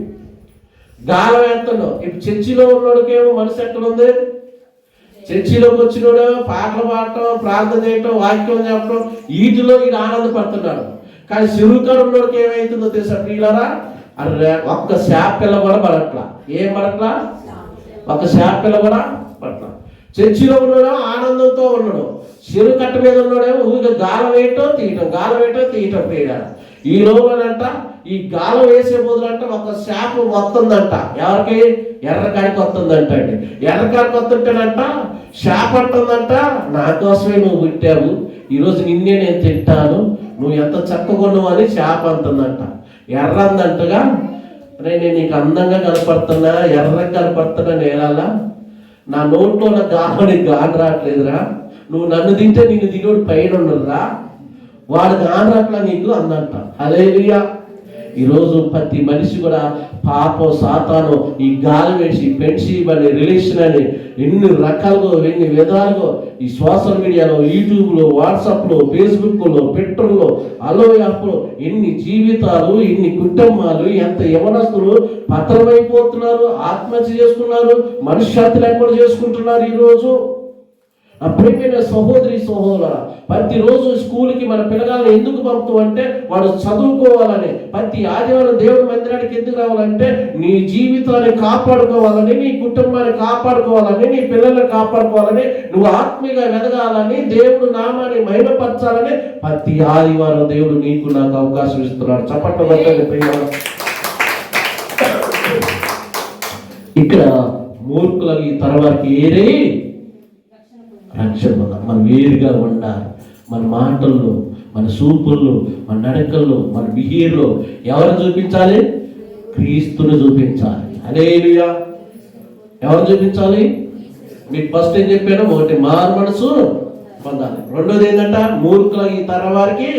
గాలం వేస్తున్నాడు. ఇప్పుడు చర్చిలో ఉన్నోడికేమో మనసు ఎక్కడ ఉంది? చర్చిలోకి వచ్చినోడు పాటలు పాడటం, ప్రార్థన చేయటం, వాక్యం చెప్పడం, వీటిలో ఈయన ఆనందపడుతున్నాడు. కానీ చెరువుకాడు ఉన్నోడికి ఏమైతుందో తెలుసా ప్రియులారా? అరే ఒక్క శాపిల్ల కూడా పడట్లా. ఏం పడట్లా? ఒక శాపిల్ల కూడా పడట్లా. చర్చిలో ఉన్నాడు ఆనందంతో ఉన్నాడు, చెరువు కట్ట మీద ఉన్నాడేమో ఊరికే గాలం వేయటం తీయటం, గాలం వేయటం తీయటం ప్రియులారా. ఈ రోజునంట ఈ గాలం వేసే బదులంట ఒక శాప వస్తుందంట. ఎవరికి? ఎర్రకాడికి వస్తుందంట అండి. ఎర్రకాడికి వస్తుంటేనంట శాప అంటుందంట, నా కోసమే నువ్వు పుట్టావు, ఈరోజు నిన్నే నేను తింటాను, నువ్వు ఎంత చక్కగొన్నావు అని శాప అంటుందంట. ఎర్ర అందంటగా, నేను నీకు అందంగా కనపడుతున్నా, ఎర్రగా కనపడుతున్నా, నేరాలా నా నోట్లో నా గాలి గాలి రావట్లేదురా, నువ్వు నన్ను తింటే నిన్ను దిగుడు పైన ఉండదురా, వాడు గాలి రాట్లా నీకు అందంట. హల్లెలూయా. ఈరోజు ప్రతి మనిషి కూడా పాపం సాతాను ఈ గాలి వేసి ఫ్రెండ్షిప్ అని రిలేషన్ అని ఎన్ని రకాలుగా ఎన్ని విధాలుగా ఈ సోషల్ మీడియాలో, యూట్యూబ్లో, వాట్సాప్లో, ఫేస్బుక్లో, ట్విట్టర్లో, అలో యాప్లో ఎన్ని జీవితాలు, ఎన్ని కుటుంబాలు, ఎంత యవనస్తులు పతనమైపోతున్నారు, ఆత్మహత్య చేసుకున్నారు, మనశ్శాంతి లేకుండా చేసుకుంటున్నారు. ఈరోజు ప్రియమైన సహోదరి సహోదరుల, ప్రతిరోజు స్కూల్కి మన పిల్లగాలను ఎందుకు పంపుతామంటే వాడు చదువుకోవాలని. ప్రతి ఆదివారం దేవుడి మందిరానికి ఎందుకు రావాలంటే నీ జీవితాన్ని కాపాడుకోవాలని, నీ కుటుంబాన్ని కాపాడుకోవాలని, నీ పిల్లల్ని కాపాడుకోవాలని, నువ్వు ఆత్మీయంగా ఎదగాలని, దేవుడు నామాన్ని మహిమపరచాలని ప్రతి ఆదివారం దేవుడు నీకు నాకు అవకాశం ఇస్తున్నాడు. చప్పట్లు కొట్టండి ప్రియులారా. ఇక్కడ మూర్ఖులకి తరవారికి ఏరే రక్షణ. మనం వేరుగా ఉండాలి. మన మాటల్లో, మన సూపుల్లో, మన నడకల్లో, మన బిహేవియర్లో ఎవరు చూపించాలి? క్రీస్తుని చూపించాలి. హల్లెలూయా. ఎవరు చూపించాలి? మీకు ఫస్ట్ ఏం చెప్పాను? ఒకటి మారు మనసు పొందాలి, రెండోది ఏంటంట మూర్ఖుల ఈ తరం వారికి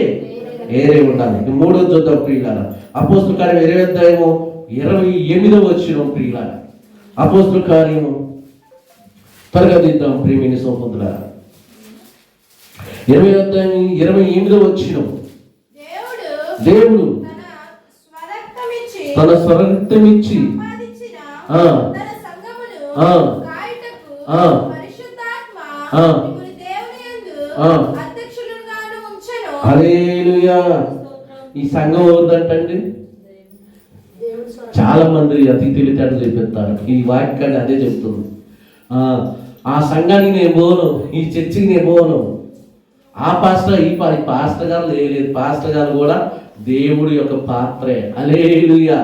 ఏరే ఉండాలి. మూడోది చూద్దాం ప్రియులారా. అపోస్తుల కార్యం 20 వచనం ప్రియులారా. అపోస్తుల కార్యము త్వరగా దిద్దాం ప్రియమైన సహోదరులారా. 20 వచనం. దేవుడు తన స్వరక్తమిచ్చి హల్లెలూయా. ఈ సంఘం అవుతుందంటండి. చాలా మంది అతి తెలివితేటలు చెప్పిస్తారు. ఈ వాక్యాన్ని అదే చెప్తుంది. ఆ సంఘానికి నేను పోను, ఈ చర్చికి నేను పోను, ఆ పాస్టర్ ఈ పాస్టర్ గారు లేదు. పాస్టర్ గారు కూడా దేవుడి యొక్క పాత్రే. హల్లెలూయా,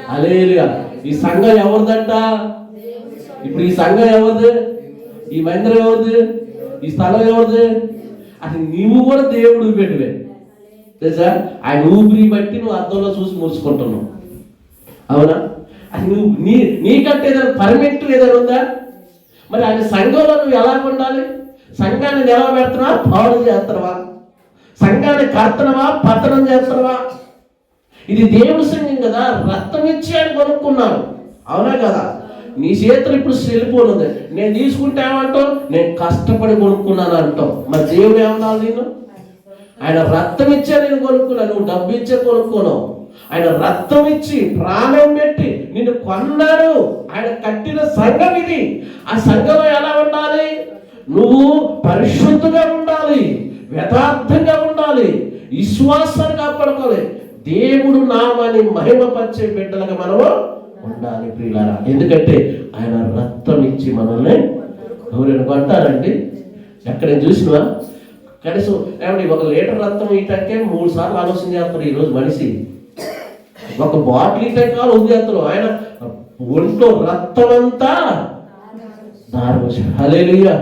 హల్లెలూయా. ఈ సంఘం ఎవరిదంట? ఇప్పుడు ఈ సంఘం ఎవరిది? ఈ మందిరం ఎవరిది? ఈ స్థలం ఎవరిది? అసలు నువ్వు కూడా దేవుడు పెట్టివే తెలుసా? ఆయన ఊపిరి బట్టి నువ్వు అద్దంలో చూసి మురుచుకుంటున్నావు. అవునా? అది నువ్వు నీకంటే ఏదైనా పర్మిట్ ఏదైనా ఉందా? మరి ఆయన సంఘంలో నువ్వు ఎలా ఉండాలి? సంఘాన్ని నిలబెడుతున్నావా, పాడు చేస్తున్నావా? సంఘాన్ని కడుతున్నావా, పతనం చేస్తున్నావా? ఇది దేవుడి సంఘం కదా, రక్తం ఇచ్చి ఆయన కొనుక్కున్నాను. అవునా కదా? నీ చేతులు ఇప్పుడు వెళ్ళిపోనుంది. నేను తీసుకుంటే ఏమంటావు? నేను కష్టపడి కొనుక్కున్నాను అంటావు. మరి దేవుడు ఏమన్నాడు? నేను ఆయన రక్తం ఇచ్చే నేను కొనుక్కున్నాను, నువ్వు డబ్బు ఇచ్చే కొనుక్కున్నావు. ఆయన రక్తం ఇచ్చి ప్రాణం పెట్టి నిన్ను కొన్నాడు. ఆయన కట్టిన సంఘం ఇది. ఆ సంఘంలో ఎలా ఉండాలి? నువ్వు పరిశుద్ధంగా ఉండాలి, యథార్థంగా ఉండాలి, విశ్వాసాన్ని కాపాడుకోవాలి, దేవుడు నామాన్ని మహిమపరిచే బిడ్డలుగా మనము ఉండాలి ప్రియులారా. ఎందుకంటే ఆయన రక్తం ఇచ్చి మనల్ని ఎవరైనా కొంటారండి? ఎక్కడ చూసినా కనీసం ఏమండి 1 లీటర్ రక్తం ఇటాకే 3 సార్లు ఆలోచన చేస్తారు ఈరోజు మనిషి. 1 బాటిల్ ఇటాక వదిలేస్తారు. ఆయన ఒంట్లో రక్తం అంతా దారిపోసాడు. హల్లెలూయా,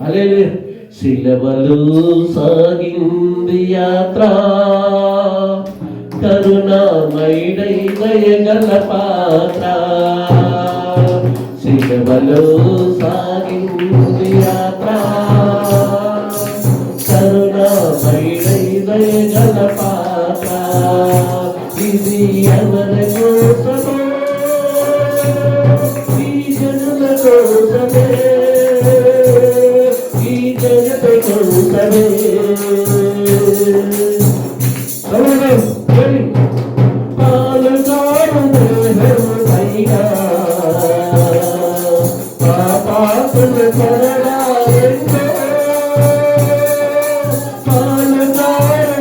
హల్లెలూయా. సిలువలో సాగింది యాత్ర, కరుణామయుడై దయగల పాత్ర. సిలువలో సాగింది యాత్ర, కరుణామయుడై దయగల పాత్ర. ఇది ఎవరి కోసమో? ఈ జనుల కోసమే, ఈ జగత కోసమే.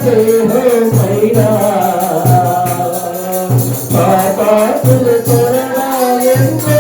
స్నేహమైనా పాపాతులు కొరడాలెన్నో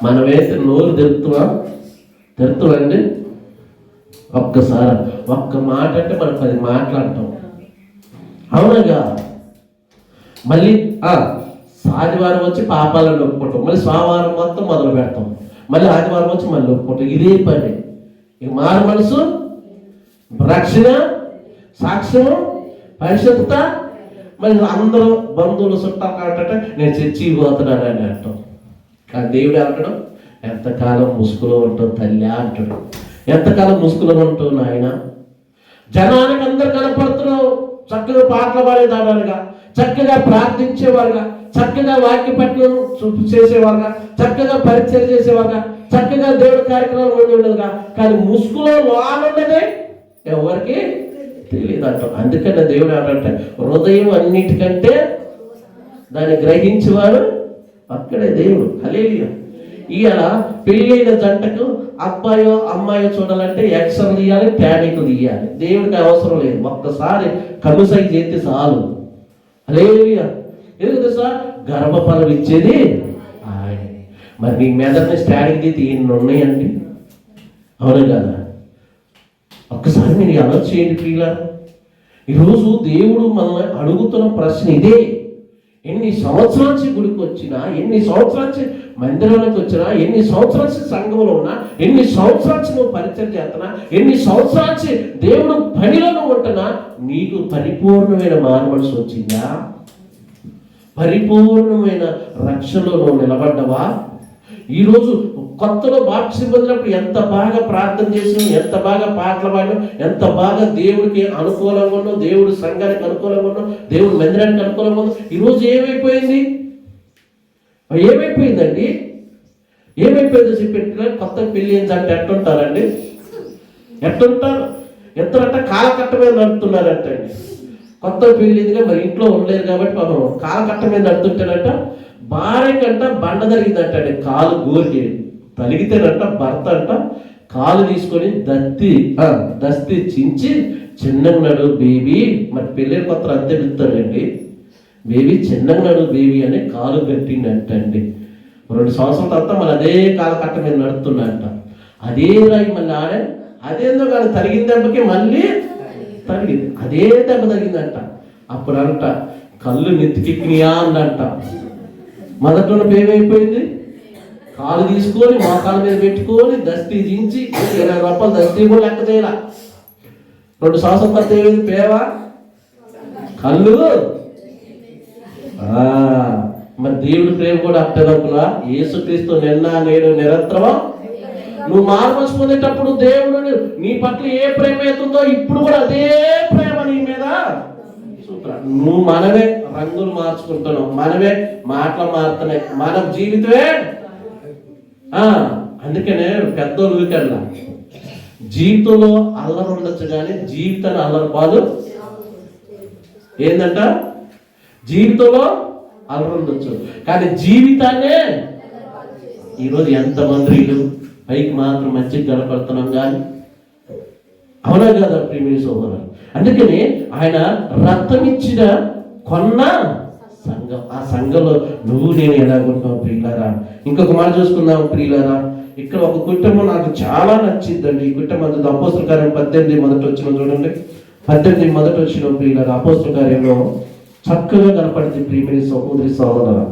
మనమైతే నోరు తెరుతామండి. ఒక్కసారి ఒక్క మాట అంటే మనం 10 మాట్లాడటం అవునగా. మళ్ళీ ఆదివారం వచ్చి పాపాలను ఒప్పుకోవటం, మళ్ళీ సోమవారం మొత్తం మొదలు పెడతాం, మళ్ళీ ఆదివారం వచ్చి మళ్ళీ ఒప్పుకోవటం. ఇదే పని. ఇక మారు మనసు, రక్షణ, సాక్ష్యము, పరిశుద్ధత, మళ్ళీ అందరూ బంధువులు చుట్టాలు కాబట్టి నేను చర్చికి పోతున్నాను అని అంటాం. కానీ దేవుడు అంటాడు, ఎంతకాలం ముసుగులో ఉంటావు తల్లి అంటాడు. ఎంతకాలం ముసుగులో ఉంటావు నాయన? జనానికి అందరు కనపడుతున్నావు, చక్కగా పాటలు పాడేదానిగా, చక్కగా ప్రార్థించేవారుగా, చక్కగా వాక్య పట్టణం చేసేవారుగా, చక్కగా పరిచయం చేసేవారుగా, చక్కగా దేవుడి కార్యక్రమాలు ఉండేదిగా. కానీ ముసుగులో లోనున్నదే ఎవరికి తెలియదు అంటాం. అందుకనే దేవుడు ఏమంటే హృదయం అన్నిటికంటే దాన్ని గ్రహించేవాడు అక్కడే దేవుడు. హల్లెలూయా. ఇవాళ పెళ్ళైన జంటకు అబ్బాయో అమ్మాయో చూడాలంటే ఎక్స్‌లు తీయాలి, టానిక్లు తీయాలి. దేవుడికి అవసరం లేదు, ఒక్కసారి కనుసై చేస్తే చాలు. హల్లెలూయా. ఎందుకు సార్? గర్భఫలం ఇచ్చేది ఆయన. మరి నీ మెదడుని స్టానిక్ తీసి ఎన్ని ఉన్నాయండి? అవును కదా? ఒక్కసారి మీరు ఆలోచన చేయండి ప్రియులారా. ఈరోజు దేవుడు మనల్ని అడుగుతున్న ప్రశ్న ఇదే. ఎన్ని సంవత్సరాల నుంచి గుడికి వచ్చినా, ఎన్ని సంవత్సరాల నుంచి మందిరానికి వచ్చినా, ఎన్ని సంవత్సరాల నుంచి సంఘంలో ఉన్నా, ఎన్ని సంవత్సరాల నుంచి నువ్వు పరిచయం చేస్తున్నా, ఎన్ని సంవత్సరాల నుంచి దేవుడు పనిలో నువ్వు ఉంటున్నా, నీకు పరిపూర్ణమైన మానవలసి వచ్చిందా? పరిపూర్ణమైన రక్షణలో నువ్వు నిలబడ్డవా? ఈరోజు కొత్తలో బాప్టిజం పొందినప్పుడు ఎంత బాగా ప్రార్థన చేసినావు, ఎంత బాగా పాటలు పాడినావు, ఎంత బాగా దేవుడికి అనుకూలంగా ఉన్నావు, దేవుడి సంఘానికి అనుకూలంగా ఉన్నావు, దేవుడి మందిరానికి అనుకూలంగా ఉన్నావు. ఈరోజు ఏమైపోయింది? ఏమైపోయిందండి? ఏమైపోయిందో చెప్పి కొత్త పెళ్ళి అంటే ఎట్టుంటారండి? ఎట్టుంటారు? ఎంతరంటే కాలకట్ట మీద నడుపుతున్నారంట అండి. కొత్త పెళ్ళిందిగా మరి ఇంట్లో ఉండలేదు కాబట్టి పాపం కాలకట్ట మీద నడుతుంటారంట. భార్య కంట బండ జరిగిందంట అండి. కాలు గోరికి తలిగితేనంట భర్త అంట కాలు తీసుకొని దస్తి చించి చిన్నన్నాడు బేబీ. మరి పెళ్ళి కొత్త అంతే పిలుస్తాడండి. బేబీ చిన్నన్నాడు బేబీ అని కాలు కట్టిండంట అండి. 2 సంవత్సరాల తర్వాత మళ్ళీ అదే కాలకట్ట మీద నడుతున్నాడంట. అదే రాయి మళ్ళీ ఆడే అదేందో కానీ తరిగిన దెబ్బకి మళ్ళీ తరిగింది. అదే దెబ్బ తరిగిందంట. అప్పుడు అంట కళ్ళు నెత్తికెక్కినాయా అందంట. మొదట్లో ఏమైపోయింది? కాలు తీసుకొని మోకాళ్ళ మీద పెట్టుకొని దస్తీ దించి 20 రూపాయలు దస్తీ కూడా లెక్క చేయాల. 2 సంవత్సరాల తర్వాత ఏమైంది? పేవా కళ్ళు. మరి దేవుడి ప్రేమ కూడా అట్టదనుకున్నా. యేసుక్రీస్తు నిన్న నేడు నిరంతరం. నువ్వు మార్మల్స్ పొందేటప్పుడు దేవుడు నీ పట్ల ఏ ప్రేమ అవుతుందో ఇప్పుడు కూడా అదే ప్రేమ నీ మీద. నువ్వు మనమే రంగులు మార్చుకుంటున్నావు, మనమే మాటలు మారుతున్నాయి, మన జీవితమే. అందుకనే పెద్దోళ్ళు వీకల్లా జీవితంలో అల్లరి ఉండొచ్చు కానీ జీవితాన్ని అల్లరి పాలు ఏందంట? జీవితంలో అల్లరి ఉండొచ్చు కానీ జీవితాన్నే. ఈరోజు ఎంతమంది పైకి మాత్రం మంచిగా గడపడుతున్నాం కానీ అవునా కదా ప్రియమైన సోదరులు? అందుకని ఆయన రక్తం ఇచ్చిన కొన్న సంఘం. ఆ సంఘంలో నువ్వు నేను ఎలాగుంటావు ప్రియులారా? ఇంకొక మాట చూసుకుందాం ప్రియులారా. ఇక్కడ ఒక కుటుంబం నాకు చాలా నచ్చిందండి. ఈ కుటుంబం అపోస్తల కార్యం 18 మొదట వచ్చిన చూడండి. 18 మొదట వచ్చిన ప్రియులారా అపోస్తల కార్యంలో చక్కగా కనపడింది ప్రియమైన సహోదరి సహోదరా.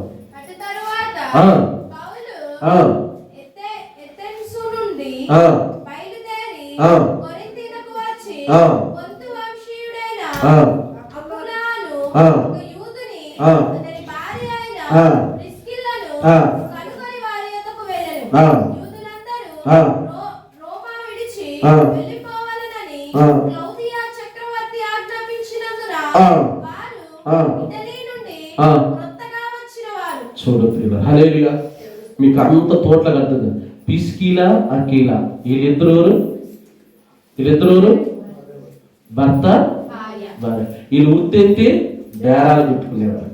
ఆ. యూదులందరూ ఆ. రోమా విడిచి ఆ. వెళ్ళిపోవాలనని ఆ. క్లౌదియా చక్రవర్తి ఆజ్ఞాపించినందున ఆ. వారు ఆ. ఇటలీ నుండి ఆ. క్రొత్తగా వచ్చిన వారు. చూడదు హల్లెలూయా. మీకు అంత తోటలకు అర్థం. పిస్కీలా అకీలా వీళ్ళిద్దరు భర్త భార్య. వీళ్ళు ఉత్తేంటి డేరాలు పెట్టుకునేవారు.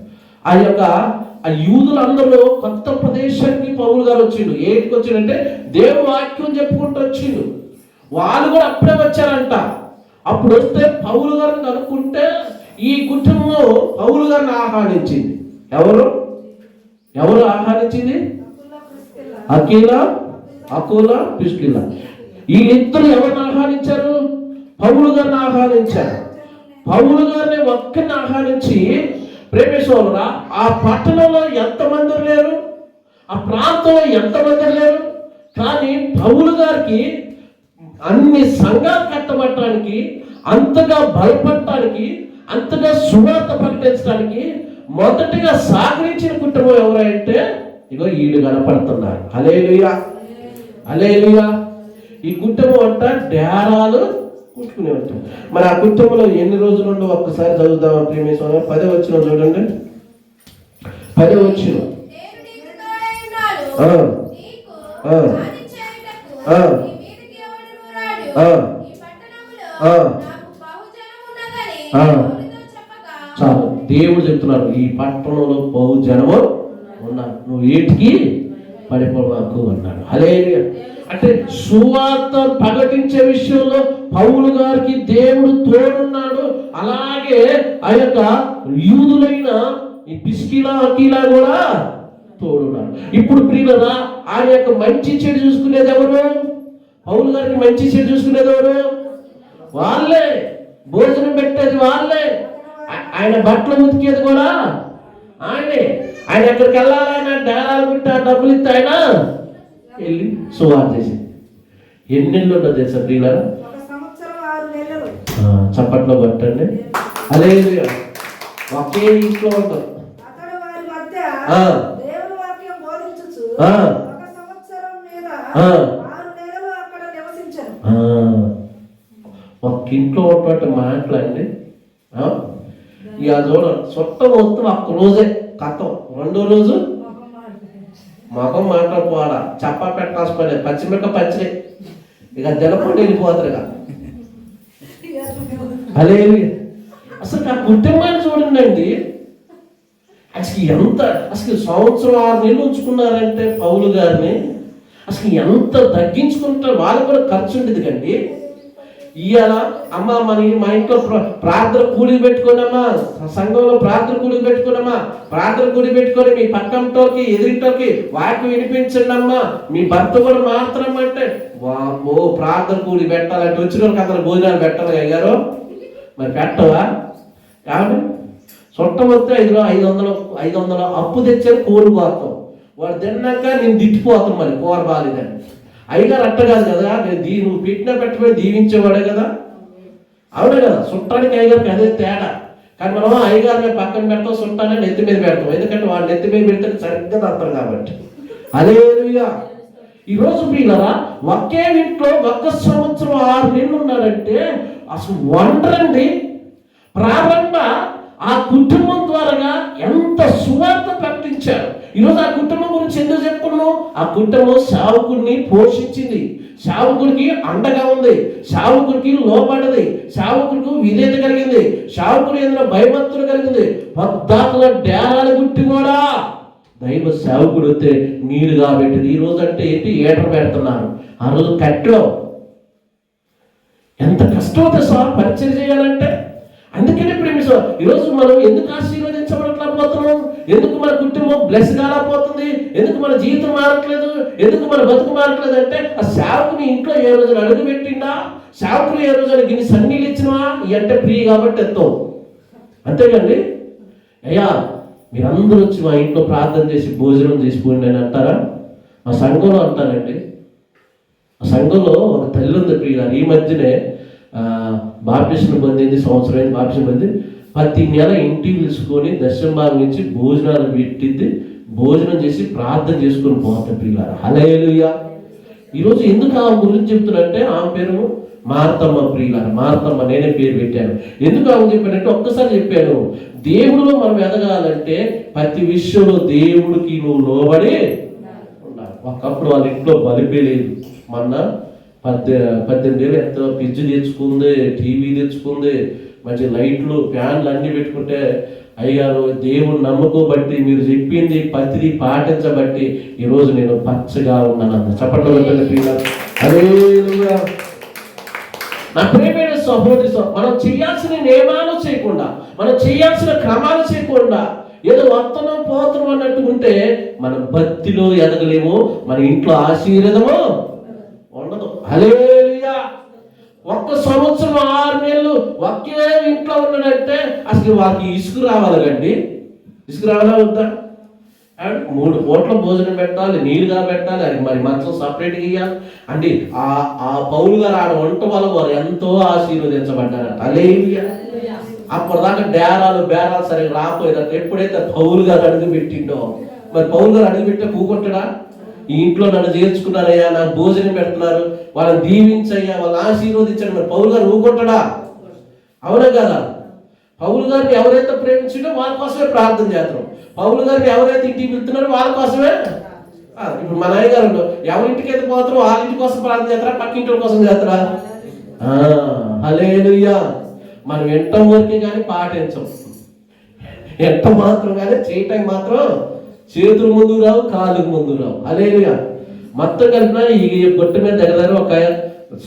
ఆ యూదులందరూ కొత్త ప్రదేశానికి పౌలు గారు వచ్చిండు. ఏంటికి వచ్చిండంటే దేవుడు వాక్యం చెప్పుకుంటూ వచ్చిండు. వాళ్ళు కూడా అప్పుడే వచ్చారంట. అప్పుడు వస్తే పౌలు గారిని కనుక్కుంటే ఈ కుటుంబం పౌలు గారిని ఆహ్వానించింది. ఎవరు ఆహ్వానించింది? అకూలా ప్రిస్కిల్లా. వీళ్ళిద్దరు ఎవరిని ఆహ్వానించారు? పౌలు గారిని ఆహ్వానించారు. పౌలు గారిని ఒక్కరిని ఆహ్వానించి, ప్రేమేశ్వరురా, ఆ పట్టణంలో ఎంతమంది లేరు, ఆ ప్రాంతంలో ఎంతమంది లేరు, కానీ పౌలు గారికి అన్ని సంఘాలు కట్టబట్టడానికి, అంతగా బలపడటానికి, అంతగా సువార్త ప్రకటించడానికి మొదటిగా సహకరించిన కుటుంబం ఎవరంటే ఇగో వీళ్ళు కనపడుతున్నారు. హల్లెలూయా, హల్లెలూయా. ఈ కుటుంబం అంట డేరాలు కుట్టుకునే ఉంటాం. మరి ఆ కుటుంబంలో ఎన్ని రోజులు ఉండో ఒక్కసారి చదువుదాం ప్రేమేశ్వర. 10వ వచనం చూడండి. 10వ వచనం. చాలు, దేవుడు చెప్తున్నారు ఈ పట్టణంలో బహుజనము ఉన్నారు, నువ్వు ఏటికి పడిపోవాకు అన్నాడు. హల్లెలూయా. అంటే సువార్త ప్రకటించే విషయంలో పౌలు గారికి దేవుడు తోడున్నాడు. అలాగే ఆ యొక్క యూదులైన ఈ పిస్కిలా అకీలా కూడా తోడున్నాడు. ఇప్పుడు ప్రియులరా, ఆయన యొక్క మంచి చెడు చూసుకునేది ఎవరు? పౌలు గారికి మంచి చెడు చూసుకునేది ఎవరు? వాళ్ళే. భోజనం పెట్టేది వాళ్ళే. ఆయన బట్టలు ఉతికేది కూడా ఆయనే. ఆయన ఎక్కడికి వెళ్ళాలన్నా డేరాలు పెట్టా డబ్బులు ఇస్తే ఆయన వెళ్ళి సువార్త చేసి ఎన్ని నెలలు ఉన్నది తెలుసా ప్రియులారా? చప్పట్లో పట్టండి. హల్లెలూయా. ఒకే ఇంట్లో ఉంటారు. ఒక్క ఇంట్లో ఉన్నటువంటి మాటలండి. ఇక చూడ చుట్టం మొత్తం ఒక్క రోజే కథం. రెండో రోజు మగం మాట్లాడుకోవాలా, చప్ప పెట్టాల్సి పచ్చిమిరక పచ్చిరే, ఇక దినపండి వెళ్ళిపోతారు. ఇక అదే అసలు ఆ కుటుంబాన్ని చూడండి. అసలు సంవత్సరం 6 నెలలు ఉంచుకున్నారంటే పౌలు గారిని అసలు ఎంత తగ్గించుకుంటారు. వాళ్ళకు కూడా ఖర్చు ఉండేది కండి. ఇవాళ అమ్మ మా ఇంట్లో ప్రార్థన కూడి పెట్టుకున్నామా, సంఘంలో ప్రార్థన కూడి పెట్టుకున్నామా, ప్రార్థన కూడి పెట్టుకొని మీ పక్కంటోకి ఎదురింటోకి వాక్యం వినిపించండి అమ్మా, మీ భర్త కూడా మాత్రమంటే వామ్మో ప్రార్థన కూడి పెట్టాలంటే వచ్చిన వాళ్ళకి అందరూ భోజనాలు పెట్టాలి అయ్యారు. మరి పెట్టవా? కాబట్టి చుట్టం వస్తే 500 అప్పు తెచ్చారు కూర పోతాం. వాడు తిన్నాక నేను తిట్టిపోతాం, మరి కూర బాగాలేదని. అయ్యగారు అట్ట కాదు కదా, నువ్వు పెట్టినా పెట్టబోయి దీవించేవాడే కదా. అవునే కదా. చుట్టానికి అయ్యగారికి అదే తేడా. కానీ మనం అయ్యగారిని పక్కన పెడతాం, చుట్టాన్ని నెత్తి మీద పెడతాం. ఎందుకంటే వాడు నెత్తి మీద పెడితే సరిగ్గా తప్పరు కాబట్టి. హల్లెలూయా. ఈరోజు పిల్లరా, ఒకే ఇంట్లో 1 సంవత్సరం 6 నెలలు ఉన్నారంటే అసలు వండరండి. ప్రారంభ ఆ కుటుంబం ద్వారా ఎంత సువార్త ప్రకటించారు. ఈరోజు ఆ కుటుంబం గురించి ఎందుకు చెప్పుకున్నాం? ఆ కుటుంబం సేవకుడిని పోషించింది, సేవకుడికి అండగా ఉంది, సేవకుడికి లోపడింది, సేవకుడికి విధేయత కలిగింది, సేవకుడు ఏదైనా భయభక్తులు కలిగింది. పద్దాకుల డేరాలు గుట్టి కూడా దైవ సేవకుడు వస్తే నీరు కాబట్టింది. ఈ రోజు అంటే ఏంటి, ఏటర్ పెడుతున్నారు. ఆ రోజు కట్టెలో ఎంత కష్టం అవుతుంది సార్ పరిచయం చేయాలంటే. అందుకనే ప్రేమిస్తాం. ఈరోజు మనం ఎందుకు ఆశీర్వదించబడలేకపోతున్నాం? ఎందుకు మన కుటుంబం బ్లెస్ కాలేకపోతుంది? ఎందుకు మన జీవితం మారట్లేదు? ఎందుకు మన బతుకు మారట్లేదు అంటే ఆ సేవకుని ఇంట్లో ఏ రోజున అడుగు పెట్టిండా, సేవకులు ఏ రోజున గిన్ని సన్నీళ్ళు ఇచ్చినవా, ఈ అంటే ఫ్రీ కాబట్టి ఎత్తాం. అంతేకండి. అయ్యా మీరందరూ వచ్చి మా ఇంట్లో ప్రార్థన చేసి భోజనం చేసుకోండి అని అంటారా? మా సంఘంలో అంటారండి. ఆ సంఘంలో ఒక తల్లి ఉంది ప్రియులారు. ఈ మధ్యనే బాప్టిజం పొందింది, సంవత్సరం బాప్టిజం పొంది. ప్రతి నెల ఇంటికి తీసుకొని దర్శనం భాగం ఇచ్చి భోజనాలు పెట్టింది. భోజనం చేసి ప్రార్థన చేసుకుని పోతాం ప్రియులారా. హల్లెలూయా. ఈరోజు ఎందుకు ఆ గురించి చెప్తున్నంటే ఆమె పేరు మార్తమ్మ ప్రియులారా. మార్తమ్మ, నేనే పేరు పెట్టాను. ఎందుకు ఆమె చెప్పానంటే ఒక్కసారి చెప్పాను, దేవుడిలో మనం ఎదగాలంటే ప్రతి విషయంలో దేవుడికి నువ్వు లోబడి ఉండాలి. ఒకప్పుడు వాళ్ళ ఇంట్లో బలిపే లేదు. మొన్న 18 ఏళ్ళు ఎంతో ఫ్రిడ్జ్ తెచ్చుకుంది, టీవీ తెచ్చుకుంది, మంచి లైట్లు ఫ్యాన్లు అన్నీ పెట్టుకుంటే, అయ్యారు దేవుడు నమ్ముకోబట్టి మీరు చెప్పింది ప్రతిదీ పాటించబట్టి ఈరోజు నేను పచ్చగా ఉన్నాను అంత. చెప్పండి హల్లెలూయా. నా ప్రియమైన సహోదరి, మనం చేయాల్సిన నియమాలు చేయకుండా, మనం చేయాల్సిన క్రమాలు చేయకుండా ఏదో వస్తున్నాం పోతున్నాం అన్నట్టు ఉంటే మనం భక్తిలో ఎదగలేము, మన ఇంట్లో ఆశీర్వాదము ఉండదు. హల్లెలూయా. 1 సంవత్సరం 6 నెలలు ఒకే ఇంట్లో ఉన్నాడంటే అసలు వాళ్ళకి ఇసుకు రావాలండి. ఇసుకు రావాలా వద్దా? 3 పూట్ల భోజనం పెట్టాలి, నీళ్ళుగా పెట్టాలి, అది మరి మంచం సపరేట్గా ఇవ్వాలి అంటే ఆ పౌలు గారు ఆడ వంట వల్ల వారు ఎంతో ఆశీర్వదించబడ్డారు. హల్లెలూయా. అప్పటిదాకా బేరాలు సరిగ్గా రాకపోయేదట. ఎప్పుడైతే పౌలు గారు అడుగు పెట్టిండో, మరి పౌలు గారు అడుగు పెట్టే కూకుంటాడా? ఈ ఇంట్లో నన్ను చేర్చుకున్నారయ్యా, నాకు భోజనం పెడుతున్నారు, వాళ్ళని దీవించయ్యా, వాళ్ళని ఆశీర్వదించండి, మరి పౌలు గారు ఊకుంటాడా? అవునా కదా? పౌలు గారిని ఎవరైతే ప్రేమించిండో వాళ్ళ కోసమే ప్రార్థన చేస్తాం. పౌలు గారిని ఎవరైతే ఇంటికి వెళ్తున్నారో వాళ్ళ కోసమే. ఇప్పుడు మా నాన్న గారు ఎవరింటికి అయితే పోతారో వాళ్ళ ఇంటి కోసం ప్రార్థన చేస్తారా, పక్కింటి కోసం చేస్తారా? హల్లెలూయా. మనం ఎంట వరకే కానీ పాటించం, ఎంట మాత్రం కానీ చేయటం మాత్రం చేతులు ముందు రావు, కాళ్ళకు ముందు రావు. హల్లెలూయా. మొత్తం కలిపిన ఈ గొట్టు మీద దగ్గర ఒక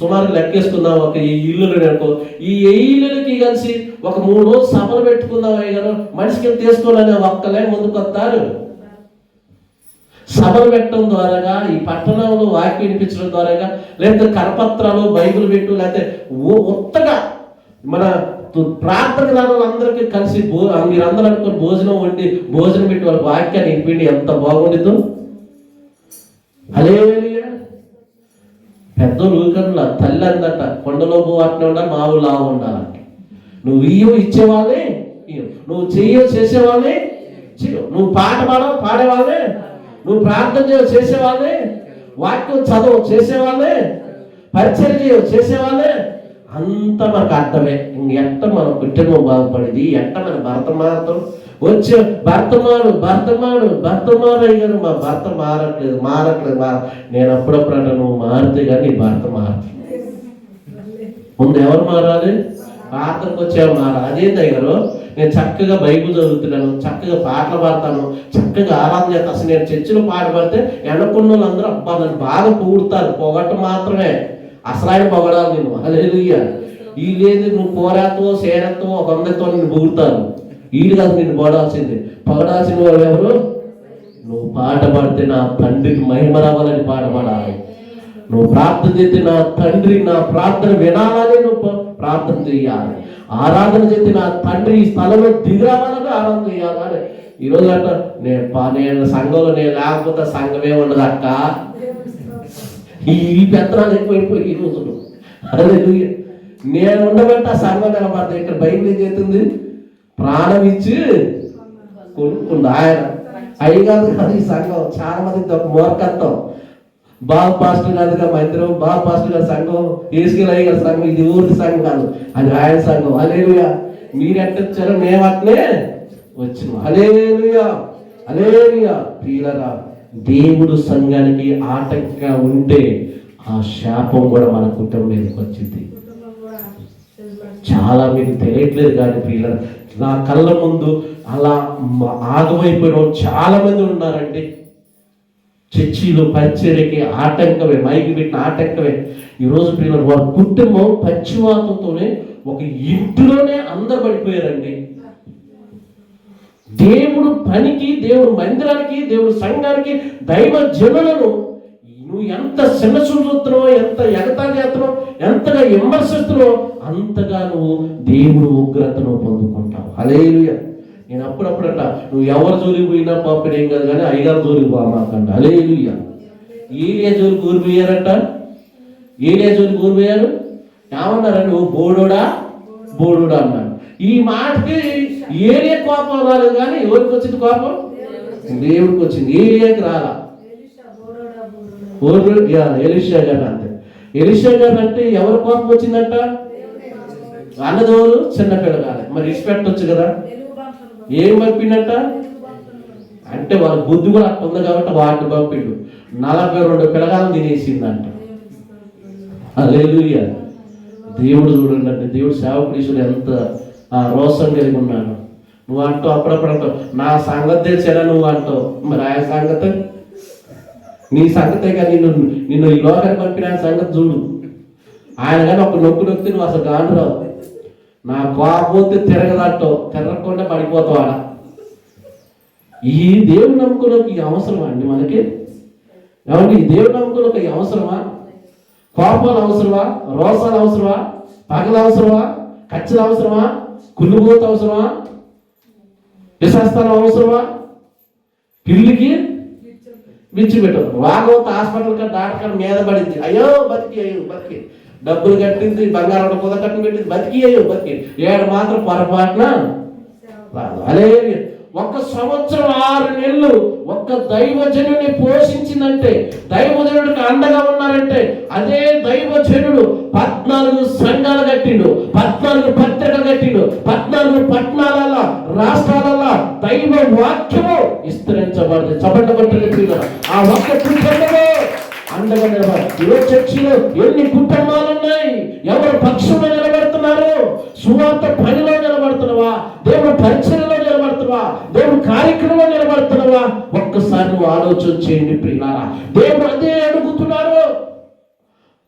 సుమారు లెక్కేసుకుందాం, ఒక ఈ ఇల్లులు అనుకో, ఈ ఇల్లులకి కలిసి ఒక 3 రోజులు సభలు పెట్టుకుందాం అయ్యారు. మనిషికి తీసుకోవాలని ఒక్కలే ముందుకు వస్తారు. సభలు పెట్టడం ద్వారాగా, ఈ పట్టణంలో వాక్యం వినిపించడం ద్వారాగా, లేకపోతే కరపత్రాలు బైబిల్ పెట్టు, లేకపోతే ఉత్తగా మన ప్రార్థన దానిలో అందరికీ కలిసి మీరందరూ అనుకుని భోజనం వండి భోజనం పెట్టి వాళ్ళ వాక్యాన్ని వినిపిండి ఎంత బాగుండిద్దు. హల్లెలూయా. పెద్దోళ్ళు ఊరికన్నా తల్లి అందట, కొండలో అట్లా ఉండాలి, మా ఊళ్ళో ఉండాలంట. నువ్వు ఇచ్చేవాళ్ళే, నువ్వు చేసేవాళ్ళే, నువ్వు పాట పాడేవాళ్ళే, నువ్వు ప్రార్థన చేసేవాళ్ళే, వాక్యం చదువు చేసేవాళ్ళే, పరిచర్య చేసేవాళ్ళే, అంత మనకు అర్థమే. ఇంకెట్ట మన కుటుంబం బాగుపడేది, ఎట్ట మన భర్త మారుతాం వచ్చే భర్త అయ్యారు, మా భర్త మారట్లేదు. నేను అప్పుడప్పుడు అంటే నువ్వు మారితే కానీ నీ భర్త మారట్లేదు. ముందు ఎవరు మారాలి? ప్రార్థనకు వచ్చేవారు మారాలి. అదేంటి అయ్యారు, నేను చక్కగా బైబిల్ చదువుతున్నాను, చక్కగా పాటలు పాడతాను, చక్కగా ఆరాధన చేస్తాను. అసలు నేను చర్చిలో పాట పాడితే ఎన్నుకున్న వాళ్ళందరూ అబ్బా నన్ను బాగా పొగుడుతారు. పొగట్టు మాత్రమే, అసలు ఆయన పొగడాలి నేను. హల్లెలూయా. ఈ లేదు నువ్వు పోరాతో సేరతో ఒక అందరితో నిన్ను పొగుడుతాను. వీడు కాదు నిన్ను పొగడాల్సిన వాళ్ళు ఎవరు? నువ్వు పాట పాడితే నా తండ్రికి మహిమ రావాలని పాట పాడాలి. నువ్వు ప్రార్థన చేస్తే నా తండ్రి నా ప్రార్థన వినాలని నువ్వు ప్రార్థన చేయాలి. ఆరాధన చేస్తే నా తండ్రి ఈ స్థలంలో దిగిరావాలని ఆరాధన చేయాలి. ఈరోజు అట్లా నేను సంఘంలో నేను లేకపోతే సంఘమే ఉండదు అక్క. ఈ పెత్తనాలు ఎక్కువైపోయి ఈ రోజులు. హల్లెలూయా. నేను ఉండబట్టి ఆ సంఘం నిలబడతాయి. ఇక్కడ బైబిల్ ఏం చేస్తుంది? ప్రాణం ఇచ్చి కొనుక్కుంది ఆయన. అయ్యగారు కాదు ఈ సంఘం. చాలా మంది ఒక మూర్ఖత్వం. బాబు పాస్టర్ గారుగా మందిరం, బాబు పాస్టర్ గారి సంఘం, ఏసుకెళ్ళి అయ్యగారి సంఘం, ఇది ఊరి సంఘం కాదు, అది ఆయన సంఘం. హల్లెలూయా. మీరు ఎట్టొచ్చారో మేము అట్లే వచ్చినాం. హల్లెలూయా. హల్లెలూయా. ప్రియులారా, దేవుడు సంఘానికి ఆటంకంగా ఉంటే ఆ శాపం కూడా మన కుటుంబం మీదకి వచ్చింది. చాలా మీకు తెలియట్లేదు కానీ ప్రియులారా, నా కళ్ళ ముందు అలా ఆగమైపోయిన చాలా మంది ఉన్నారండి. చర్చిలో పరిచర్యకి ఆటంకమే, మైకి పెట్టిన ఆటంకమే. ఈరోజు ప్రియులారా, వారి కుటుంబం పశ్చిమాతంతోనే ఒక ఇంటిలోనే అందరు పడిపోయారండి. దేవుడు పనికి, దేవుడు మందిరానికి, దేవుడు సంఘానికి, దైవ జనులను నువ్వు ఎంత చిన్న చూస్తున్నావో, ఎంత ఎగతా చేస్తున్నావు, ఎంతగా విమర్శిస్తున్నావో అంతగా నువ్వు దేవుడు ఉగ్రతను పొందుకుంటావు. హల్లెలూయా. నేను అప్పుడప్పుడంట నువ్వు ఎవరు జోలికి పోయినా పాపడేం కాదు కానీ అయ్యగారు జోలికి పోమాకంట. హల్లెలూయా. ఏలియా జోలికి ఊరిపోయారంట. ఏలియా జోలికి ఊరిపోయారు. ఏమన్నారా? నువ్వు బోడోడా అన్నాడు. ఈ మాటకి ఏలియా కోపం రాలేదు కానీ ఎవరికి వచ్చింది కోపం? దేవుడికి వచ్చింది, ఏలియాకి రాలా. ఎలీషా గారు అంతే. ఎలీషా గారు అంటే ఎవరి కోపం వచ్చిందంట? అన్నదోరు చిన్న పిల్లగాలి, మరి ఇష్టపెట్టొచ్చు కదా. ఏం పంపిండట అంటే వాళ్ళ బుద్ధి కూడా అట్లా ఉంది కాబట్టి వాటిని పంపిండు. 42 పిల్లగాలను తినేసిందంట. హల్లెలూయా. దేవుడు చూడండి అంటే దేవుడు సేవకుడు ఎంత రోషం కలిగి ఉన్నాడు. నువ్వు అంటావు అప్పుడప్పుడు నా సంగతి తెలిసేనా నువ్వు అంటావు, మరి ఆయన సంగతి నీ సంగతే కానీ నిన్ను ఈ లోకానికి పంపిన ఆయన సంగతి చూడు. ఆయన కానీ ఒక నొక్కితే నువ్వు అసలు గాను రావు. నా కోపపోతే తిరగదంటావు, తిరగకుండా పడిపోతావు ఆడ. ఈ దేవుడు నమ్ముకున్నకి ఈ అవసరమా అండి మనకి? ఏమంటే ఈ దేవుడు నమ్ముకున్నకి ఈ అవసరమా? కోపాలు అవసరమా? రోసాలు అవసరమా? పగలు అవసరమా? కచ్చలు అవసరమా? కుళ్ళుబోత అవసరమా? విశాస్తాలు అవసరమా? పిల్లికి విచ్చిపెట్టారు. వాగవత హాస్పిటల్ కా డాక్టర్ మీద పడింది, అయ్యో బతికి డబ్బులు కట్టింది, బంగారం పొద కట్టిన పెట్టింది, బతికి ఏడు మాత్రం పొరపాటున రాదు. అదే 1 సంవత్సరం 6 నెలలు ఒక్క దైవజనుడిని పోషించిందంటే, దైవజనుడికి అండగా ఉన్నారంటే, అదే దైవజనుడు 14 సంఘాలు కట్టిండు, 14 పత్రికలు కట్టిండు, 14 పట్టణాల రాష్ట్రాలలో దైవ వాక్యము విస్తరించబడింది. చబట్టబట్టి ఆ ఒక్క కుటుంబము అండగా నిలబడి. ఈరోజు చర్చిలో ఎన్ని కుటుంబాలు ఉన్నాయి? ఎవరు పక్షంలో నిలబడుతున్నారు? సువార్త పనిలో నిలబడుతున్నావా? దేవుడు పరిచర్యలో నిలబడుతున్నావా? దేవుడు కార్యక్రమంలో నిలబడుతున్నావా? ఒక్కసారి నువ్వు ఆలోచన చేయండి ప్రియులారా. దేవుడు అదే అడుగుతున్నారు.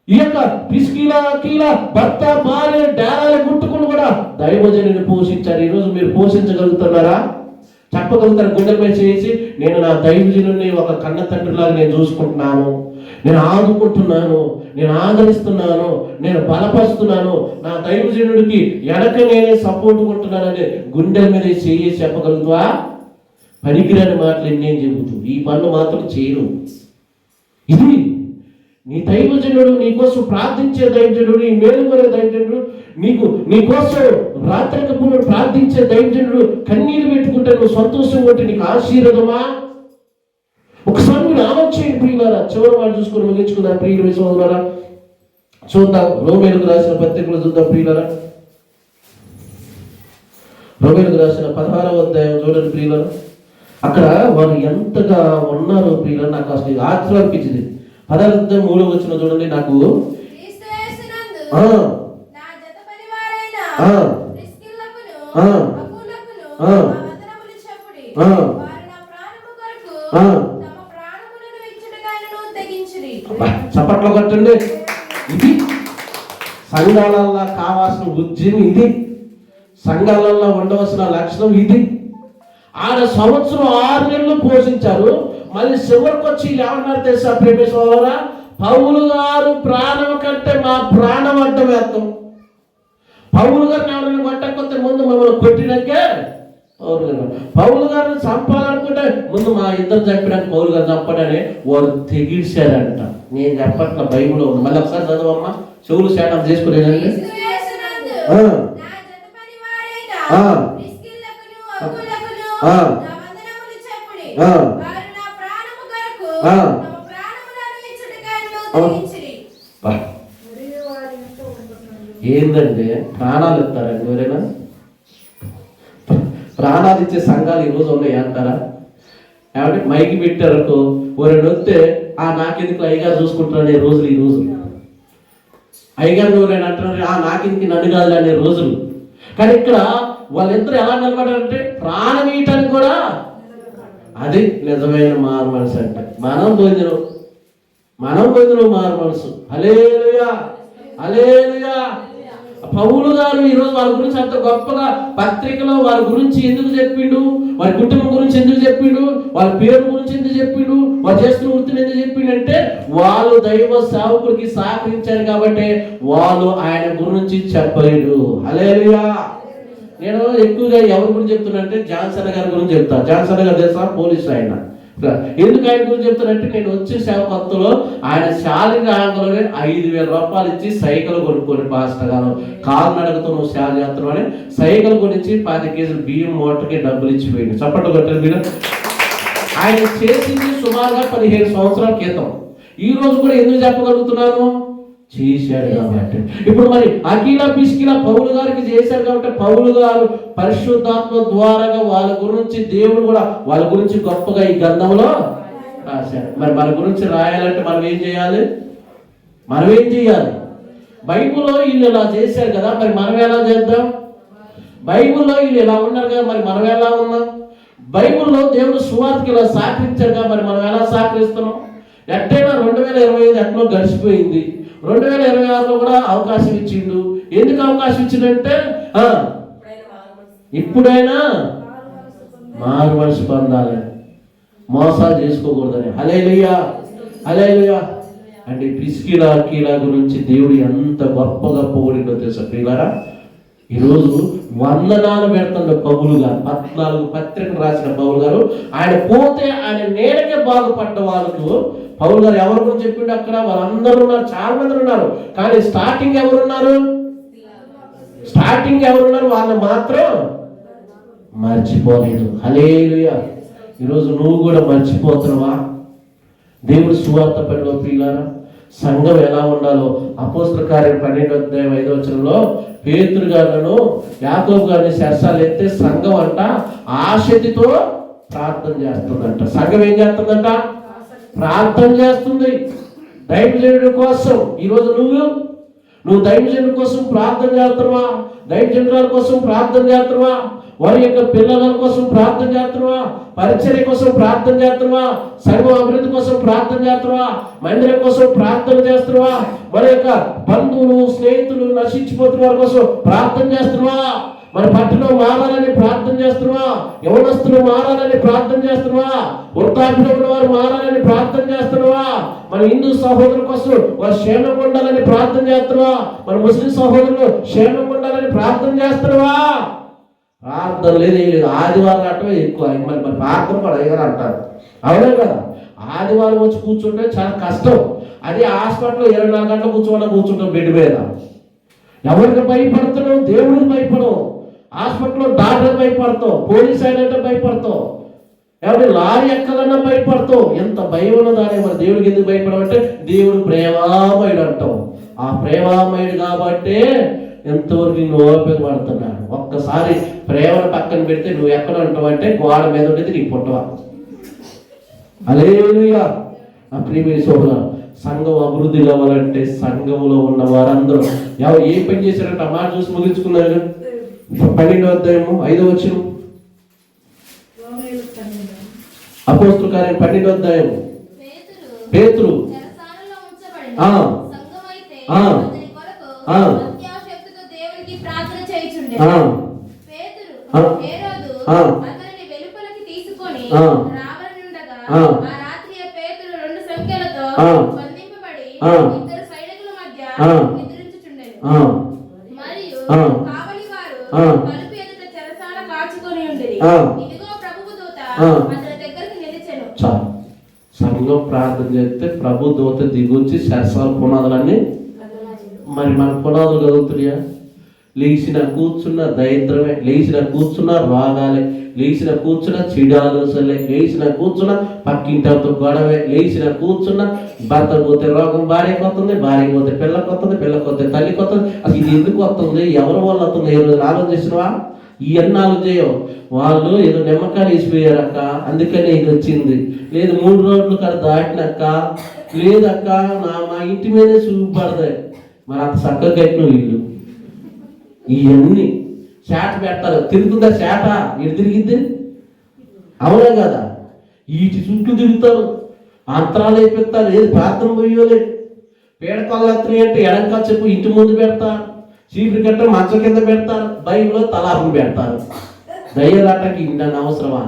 ఈ యొక్క పిసికీల భర్త భార్య డేరాలు గుట్టుకుని కూడా దైవజనుని పోషించారు. ఈరోజు మీరు పోషించగలుగుతున్నారా? చెప్పగలుగుతారు గుండె మీద చేసి, నేను నా దైవజనుని ఒక కన్న తండ్రిలాగా నేను చూసుకుంటున్నాను, నేను ఆదుకుంటున్నాను, నేను ఆదరిస్తున్నాను, నేను బలపరుస్తున్నాను, నా దైవజనుడికి ఎడక నేనే సపోర్ట్ కొంటున్నానని గుండె మీద చేసి చెప్పగలుగుతావా? పనికిరాని మాటలు ఎన్నేం చెబుతూ ఈ పనులు మాత్రం చేయరు. ఇది నీ దైవజనుడు, నీకోసం ప్రార్థించే దైవజనుడు, నీ మేలుకొనే దైవజనుడు, నీకోసం రాత్రికి పూట ప్రార్థించే దైవజనుడు కన్నీరు పెట్టుకుంటే నువ్వు సంతోషంగా ఉంటే నీకు ఆశీర్వాదమా? ఒకసారి మీరు ఆలోచించండి ప్రియులారా. చివరి మాట చూసుకొని ముగించుకుందాం ప్రియుల సోదరులారా. చూద్దాం రోమేలుకు రాసిన పత్రికలు చూద్దాం ప్రియులారా. రోమేలుకు రాసిన 16వ అధ్యాయం చూడండి ప్రియులారా. అక్కడ వారు ఎంతగా ఉన్నారో ప్రియులారా, నాకు అసలు ఆశ్చర్యం అనిపించింది. 16వ వచ్చిన చూడండి. నాకు చప్పట్లో కొట్టండి. ఇది సంఘాలలో కావాల్సిన ఉద్యమం, ఇది సంఘాలలో ఉండవలసిన లక్షణం, ఇది. ఆయన సంవత్సరం 6 నెలలు పోషించారు. మళ్ళీ చివరికి వచ్చి ఏమన్నారు తెలుసా ప్రేమేశ్వర? పౌలు గారు ప్రాణం కంటే మా ప్రాణం అడ్డం వేస్తాం. పౌలు గారిని ఎవరైనా కొట్టకపోతే ముందు మమ్మల్ని కొట్టినాకే పౌలు గారిని చంపాలనుకుంటే ముందు మా ఇద్దరు చంపడానికి పౌలు గారు చంపడని వారు తెగిడ్చారంట. నేను చెప్పట్ల బైబిల్లో ఉంది, మళ్ళీ ఒకసారి చదవమ్మా. చెవులు శాతం చేసుకునేదండి. ఏందంటే ప్రాణాలు ఇస్తారండి ఎవరైనా? ప్రాణాలు ఇచ్చే సంఘాలు ఈరోజు ఉన్నాయి అంటారా? ఏమంటే మైకి పెట్టారనుకో, ఎవరైనా వస్తే నాకెందుకు అయ్యగారు చూసుకుంటారు అనే రోజులు ఈ రోజు. అయ్యగారు ఎవరైనా అంటున్నారు నాకెందుకు నన్ను కాదు అనే రోజులు. కానీ ఇక్కడ వాళ్ళిద్దరు ఎలా నిలబడారంటే ప్రాణం ఇయటానికి కూడా. అది నిజమైన మారు మనసు అంటే. మనం పొందిన మారు మనసు. హల్లెలూయా, హల్లెలూయా. పౌలు గారు ఈరోజు వాళ్ళ గురించి అంత గొప్పగా పత్రికలో వాళ్ళ గురించి ఎందుకు చెప్పిండు, వారి కుటుంబం గురించి ఎందుకు చెప్పిండు, వాళ్ళ పేరు గురించి ఎందుకు చెప్పిండు, వాళ్ళు చేస్తున్న వృత్తిని ఎందుకు చెప్పిండు అంటే వాళ్ళు దైవ సేవకుడికి సహకరించారు కాబట్టి వాళ్ళు ఆయన గురించి చెప్పలేడు. హల్లెలూయా. నేను ఎక్కువగా ఎవరి గురించి చెప్తున్నా అంటే జాన్సన్ గారి గురించి చెప్తా. జాన్సన్ గారు తెలుసా? పోలీసు ఆయన. ఎందుకు ఆయన గురించి చెప్తానంటే నేను వచ్చే సేవకత్తులో ఆయన శాలిని ఆంగంలోనే 5,000 రూపాయలు ఇచ్చి సైకిల్ కొనుక్కొని పాస్టర్ గారు కాలినడకతో నువ్వు సేవ చేస్తున్నావు అని సైకిల్ కొనిచ్చి 10 కేజీలు బియ్యం మూటకి డబ్బులు ఇచ్చిపోయింది. చప్పట్లు కొట్టారు మీరు. ఆయన చేసింది సుమారుగా 15 సంవత్సరాల క్రితం. ఈ రోజు కూడా ఎందుకు చెప్పగలుగుతున్నాను? చేశాడు కాబట్టి. ఇప్పుడు మరి అఖిల పిస్కిల పౌలు గారికి చేశారు కాబట్టి పౌలు గారు పరిశుద్ధాత్మ ద్వారాగా వాళ్ళ గురించి దేవుడు కూడా వాళ్ళ గురించి గొప్పగా ఈ గ్రంథంలో రాశాడు. మరి మన గురించి రాయాలంటే మనం ఏం చేయాలి? బైబిల్లో వీళ్ళు ఇలా చేశారు కదా, మరి మనం ఎలా చేద్దాం? బైబిల్లో వీళ్ళు ఇలా ఉన్నారు కదా, మరి మనం ఎలా ఉన్నాం? బైబిల్లో దేవుడు సువార్తకి ఇలా సహకరించారు కదా, మరి మనం ఎలా సహకరిస్తున్నాం? ఎట్టైనా 2025 ఎట్లో గడిచిపోయింది. 2026లో కూడా అవకాశం ఇచ్చిండు. ఎందుకు అవకాశం ఇచ్చిందంటే ఇప్పుడైనా మారు మనసు పొందాలని, మోసాలు చేసుకోకూడదని. హల్లెలూయా. అంటే ప్రిస్కిలా అఖిల గురించి దేవుడు ఎంత గొప్పగా పొగిడిండో తెలుసా ప్రియులారా? ఈరోజు వందనాలు పెడుతున్న పౌలు గారు, 14 పత్రికలు రాసిన పౌలు గారు, ఆయన పోతే ఆయన నేలకే బాగుపడ్డ వాళ్ళకు పౌలు గారు ఎవరి గురించి చెప్పిండు అక్కడ? వాళ్ళందరూ ఉన్నారు, చాలా మంది ఉన్నారు. కానీ స్టార్టింగ్ ఎవరున్నారు? వాళ్ళని మాత్రం మర్చిపోలేదు. హల్లెలూయా. ఈరోజు నువ్వు కూడా మర్చిపోతున్నావా? దేవుడు సువార్త పనిలో ప్రియులారా, సంఘం ఎలా ఉండాలో అపోస్తల కార్యం 12:5 పేతురు గారును యాకోబు గారిని శర్షాలు ఎత్తే సంఘం అంట ఆసక్తితో ప్రార్థన చేస్తుందంట. సంఘం ఏం చేస్తుందంట? ప్రార్థన చేస్తుంది దైవజనుడి కోసం. ఈరోజు నువ్వు దైవజనుడి కోసం ప్రార్థన చేస్తున్నావా? దైవజనుల కోసం ప్రార్థన చేస్తున్నావా? వారి యొక్క పిల్లల కోసం ప్రార్థన చేస్తున్నావా? పరిచర్య కోసం ప్రార్థన చేస్తున్నావా? సంఘం అభివృద్ధి కోసం ప్రార్థన చేస్తున్నావా? మందిరం కోసం ప్రార్థన చేస్తున్నావా? మన యొక్క బంధువులు స్నేహితులు నశించిపోతున్న వారి కోసం ప్రార్థన చేస్తున్నావా? మన పట్టణం మారాలని ప్రార్థన చేస్తున్నావా? యవనస్తులు మారాలని ప్రార్థన చేస్తున్నావా? వృద్ధాప్యంలో ఉన్న వారు మారాలని ప్రార్థన చేస్తున్నావా? మన హిందూ సహోదరుల కోసం వారు క్షేమంగా ఉండాలని ప్రార్థన చేస్తున్నావా? మన ముస్లిం సహోదరులు క్షేమంగా ఉండాలని ప్రార్థన చేస్తున్నావా? ప్రార్థన లేదు. ఆదివారం అంటే ఎక్కువ. మరి ప్రార్థన కూడా అయ్యారు అంటారు, అవునే కదా? ఆదివారం వచ్చి కూర్చుంటే చాలా కష్టం. అదే హాస్పిటల్లో 24 గంటలు కూర్చుంటాం బెడ్ మీద. ఎవరికి భయపడుతున్నావు? దేవుడికి భయపడవు. హాస్పిటల్లో డాక్టర్ భయపడతావు, పోలీస్ అయినంటే భయపడతావు, ఎవరి లారీ ఎక్కదన్నా భయపడతావు. ఎంత భయం ఉన్నదానే. మరి దేవుడికి ఎందుకు భయపడమంటే దేవుడు ప్రేమామయుడు అంటావు. ఆ ప్రేమామయుడు కాబట్టి ఎంతవరకు నువ్వు ఉపయోగపడుతున్నాడు. ఒక్కసారి ప్రేమను పక్కన పెడితే నువ్వు ఎక్కడ ఉంటావు అంటే గోడ మీద ఉండేది నీ పుట్టవా. హల్లెలూయా. ఆ ప్రియమైన సోదరులారా, సంఘం అభివృద్ధి కావాలంటే సంఘములో ఉన్న వారందరూ ఏ పని చేశారంటే ఆ మాట చూసి ముగించుకున్నారు. 12:5 అపోస్తల కార్యం 12 పేతురు సంఘం ప్రార్థన చేస్తే ప్రభు దూత దిగొచ్చి శరసాల పునాదులన్నీ. మరి మన పునాదులు కదులుతున్నాయా? లేచిన కూర్చున్న దరిద్రమే, లేచిన కూర్చున్న రోగాలే, లేచిన కూర్చున్న చిడాలోసలే, లేచిన కూర్చున్న పక్కింటితో గొడవే, లేచిన కూర్చున్న భర్త పోతే రోగం భార్యకు వస్తుంది, భార్యకు పోతే పిల్లకి వస్తుంది, పిల్లకి వస్తే తల్లికి వస్తుంది. అసలు ఇది ఎందుకు వస్తుంది? ఎవరి వల్ల వస్తుంది? ఏ రోజు ఆలోచించినవా? ఇవన్నీ ఆలోచన. వాళ్ళు ఏదో నిమ్మకాయలు వేసిపోయారక్క, అందుకని ఇది వచ్చింది. లేదు 3 రోజులు కదా దాటినక్క, లేదక్క మా ఇంటి మీదే చూపడతాయి. మరి అంత చక్కగా కట్టిన వీళ్ళు ఇవన్నీ చేట పెడతారు. తిరుగుతుందా చేట? ఇటు తిరిగిద్ది, అవునా కదా? వీటి చుట్టూ తిరుగుతారు, అంతరాలు అయిపోతారు. ఏది ప్రార్థన పోయోలే. పేడకొల్లత్రి అంటే ఎడంకా చెప్పు ఇంటి ముందు పెడతారు, చీపురు కట్ట మంచం కింద పెడతారు, బైబిల్లో తలాపులు పెడతారు. దయ్యాలటకి ఇందని అవసరమా?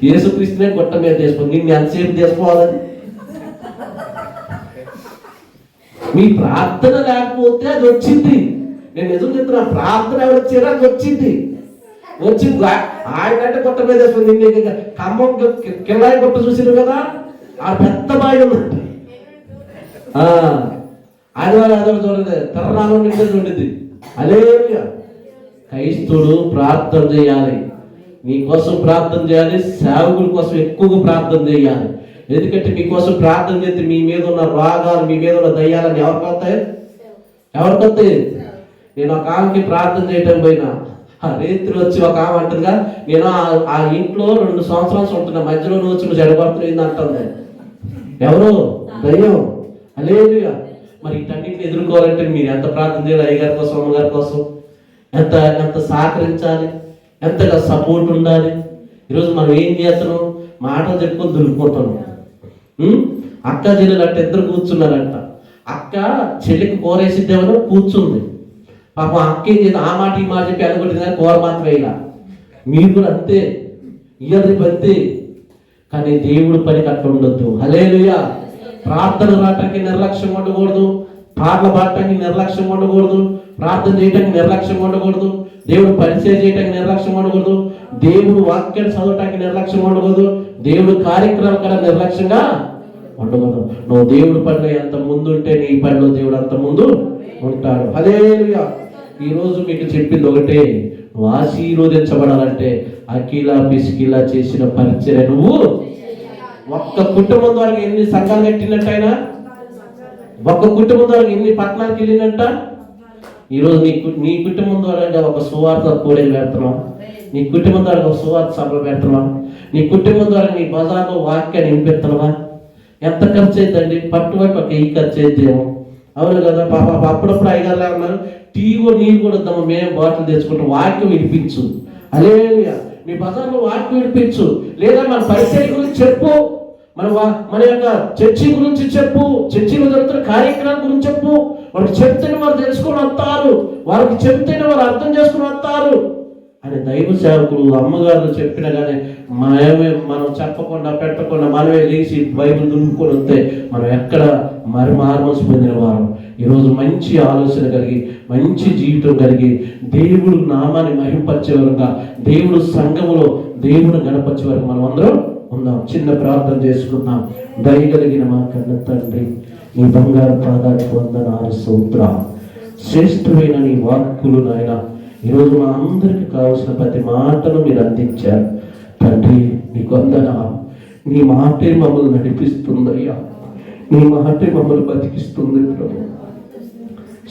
యేసుక్రీస్తునే గుట్ట మీద తీసుకో, నిన్ను ఎంతసేపు తీసుకోవాలని. మీ ప్రార్థన లేకపోతే అది వచ్చింది. నేను నిజం చెప్తున్నా, ప్రార్థన ఎవరు వచ్చారో అది వచ్చింది. ఆయన అంటే గుట్ట మీద వేసుకుంది. నిన్ను ఖమ్మం కిల్లాయి గుట్ట చూసిరు కదా, ఆ పెద్ద బావి ఉంది. ఆదివారం చూడండి, తెర్రనామం నిండా చూడండి. హల్లెలూయా. క్రైస్తవుడు ప్రార్థన చేయాలి. మీకోసం ప్రార్థన చేయాలి, సేవకుల కోసం ఎక్కువగా ప్రార్థన చేయాలి. ఎందుకంటే మీకోసం ప్రార్థన చేస్తే మీ మీద ఉన్న రోగాలు, మీ మీద ఉన్న దయ్యాలని ఎవరికి వస్తాయి? నేను ఒక ఆమెకి ప్రార్థన చేయటం పోయినా, ఆ రేత్రి వచ్చి ఒక ఆమె అంటుందిగా, నేను ఆ ఇంట్లో 2 సంవత్సరాలు ఉంటున్నా, మధ్యలో వచ్చి నువ్వు చెడగొడుతుంది అంటుంది. ఎవరు? దయ్యం. హల్లెలూయా. మరి వీటన్నిటిని ఎదుర్కోవాలంటే మీరు ఎంత ప్రార్థన చేయాలి? అయ్యగారి కోసం, అమ్మగారి కోసం ఎంత సహకరించాలి, ఎంతగా సపోర్ట్ ఉండాలి. ఈరోజు మనం ఏం చేస్తున్నాం? మాటలు చెప్పుకొని దులుపుకుంటున్నాం. అక్క చెల్లెలు అంటే ఇద్దరు కూర్చున్నారంట. అక్క చెల్లికి కూర వేసిద్దామని కూర్చుంది. పాపం అక్క ఏం చేద్దాం, ఆ మాట ఈ మాట చెప్పి అనుకుంటుంది కానీ కూర మాత్రం వేయాల. మీరు కూడా అంతే, ఇయ్యది అంతే. కానీ దేవుడి పనికి అట్లా ఉండొద్దు. హల్లెలూయా. ప్రార్థన రావటానికి నిర్లక్ష్యం ఉండకూడదు, పాటలు పాడటానికి నిర్లక్ష్యం ఉండకూడదు, ప్రార్థన చేయడానికి నిర్లక్ష్యం ఉండకూడదు, దేవుడు పరిచయం చేయడానికి నిర్లక్ష్యం ఉండకూడదు, దేవుడు వాక్యాన్ని చదవటానికి నిర్లక్ష్యం ఉండకూడదు, దేవుడు కార్యక్రమాలు కూడా నిర్లక్ష్యంగా ఉండకూడదు. నువ్వు దేవుడి పనిలో ఎంత ముందు ఉంటే నీ పనిలో దేవుడు అంత ముందు ఉంటాడు. హల్లెలూయా. ఈరోజు మీకు చెప్పింది ఒకటే, నువ్వు ఆశీర్వదించబడాలంటే అఖిల పిసికిలా చేసిన పరిచయం నువ్వు ఒక్క కుటుంబం ద్వారా ఎన్ని సంఘాలు కట్టినట్టయినా, ఒక్క కుటుంబం ద్వారా ఎన్ని పట్టణాలకు వెళ్ళినట్ట. ఈరోజు నీ కుటుంబం ద్వారా ఒక సువార్త కూడలు పెడుతున్నాం, నీ కుటుంబం ద్వారా ఒక సువార్త సభలు పెడుతున్నాం, నీ కుటుంబం ద్వారా నీ బజార్లో వాక్యాన్ని వినిపిస్తున్నావా? ఎంత ఖర్చు అవుతుందండి? పట్టుబట్టి ఒక 1000 ఖర్చు అవుతాము. అవును కదా. పాప అప్పుడప్పుడు అయ్యగారులా ఉన్నారు, టీ కూడా నీళ్ళు కూడా వద్దాము, మేము బాటిల్ తెచ్చుకుంటాం, వాక్యం వినిపించు. హల్లెలూయా. మీ బజార్లో వాక్యం వినిపించు, లేదా మన పరిచయం గురించి చెప్పు, మన యొక్క చర్చి గురించి చెప్పు, చర్చిలో జరుగుతున్న కార్యక్రమాల గురించి చెప్పు. వాళ్ళకి చెప్తేనే వారు తెలుసుకొని వస్తారు, వాళ్ళకి చెప్తేనే వారు అర్థం చేసుకుని వస్తారు అని దైవ సేవకులు అమ్మగారు చెప్పినా కానీ మనం చెప్పకుండా పెట్టకుండా మనమే లేచి బైబిల్ దులుపుకొని వస్తే మనం ఎక్కడ మారుమనసు పొందిన వారు. ఈరోజు మంచి ఆలోచన కలిగి, మంచి జీవితం కలిగి, దేవుడు నామాన్ని మహింపరిచే వరంగా, దేవుడు సంఘములో దేవుడు గణపరిచే వరకు మనం అందరం ఉందాం. చిన్న ప్రార్థన చేసుకుందాం. దయగలిగిన మా కన్న తండ్రి, నీ బంగారు పాదాలకు వందనాలు, స్తోత్రాలు. శ్రేష్ఠమైన నీ వాక్కులు నాయన, ఈరోజు మా అందరికి కావలసిన ప్రతి మాటను మీరు అందించారు తండ్రి. నీకు వందనాలు. నీ మాటే మమ్మల్ని నడిపిస్తుందయ్యా, నీ మాటే మమ్మల్ని బతికిస్తుంది ప్రభు.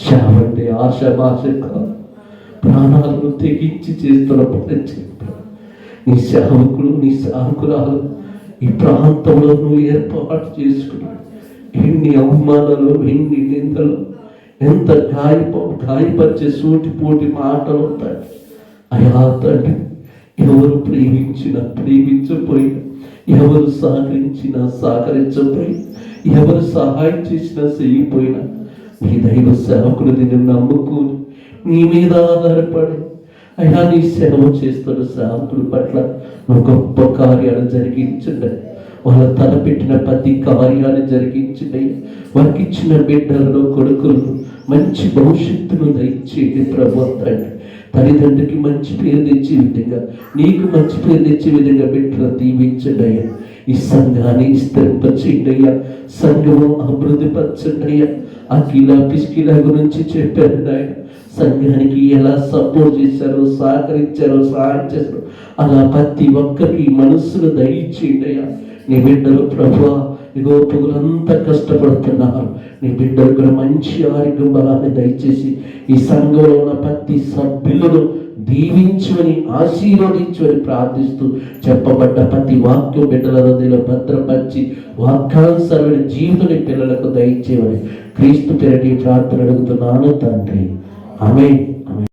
శావంటే ఆశ భాష ప్రాణాలను తెగించి చేస్తున్న పని నీ సేవకులు, నీ సేవకురాలు ఈ ప్రాంతంలో నువ్వు ఏర్పాటు చేసుకుని ఎన్ని అవమానాలు, ఎన్ని నిందలు, ఎంత గాయపరిచే సూటిపోటి మాటలు ఉంటాయి అయ్యా తండ్రి. ఎవరు ప్రేమించపోయినా, ఎవరు సహకరించపోయినా, ఎవరు సహాయం చేసినా చేయకపోయినా, నీ దైవ సేవకుడు నిన్ను నమ్ముకుని నీ మీద ఆధారపడి అయ్యా నీ సేవ చేస్తున్న సేవకుల పట్ల నువ్వు గొప్ప కార్యాలు జరిగించండి. వాళ్ళ తలపెట్టిన ప్రతి కార్యాన్ని జరిగించండి. వారికి ఇచ్చిన బిడ్డలను, కొడుకులను మంచి భవిష్యత్తును దయచేయండి ప్రభు. తల్లిదండ్రికి మంచి పేరు తెచ్చే విధంగా, నీకు మంచి పేరు తెచ్చే విధంగా బిడ్డలు దీవించండి అయ్యా. ఈ సంఘాన్ని స్థిరపరచండి అయ్యా, సంఘము అభివృద్ధి పరచండి అయ్యా. అఖిల పిసికిల గురించి చెప్పారు ఆయన, సంఘానికి ఎలా సపోర్ట్ చేశారో, సహకరించారో, సహాయం చేశారో అలా ప్రతి ఒక్కరికి మనస్సును దయచేయండి అయ్యా. నీ బిడ్డలు ప్రభువా, ఇగో పొగులంతా కష్టపడుతున్నారు, నీ బిడ్డలు కూడా మంచి ఆరోగ్యం బలాన్ని దయచేసి ఈ సంఘంలో ఉన్న ప్రతి సభ్యులను దీవించమని, ఆశీర్వదించమని ప్రార్థిస్తూ చెప్పబడ్డ ప్రతి వాక్యం బిడ్డల హృదయంలో భద్రపరిచి వాక్యానుసారమైన జీవితాన్ని పిల్లలకు దయచేయమని క్రీస్తు పేరిట ప్రార్థన అడుగుతున్నాను తండ్రి. ఆమేన్.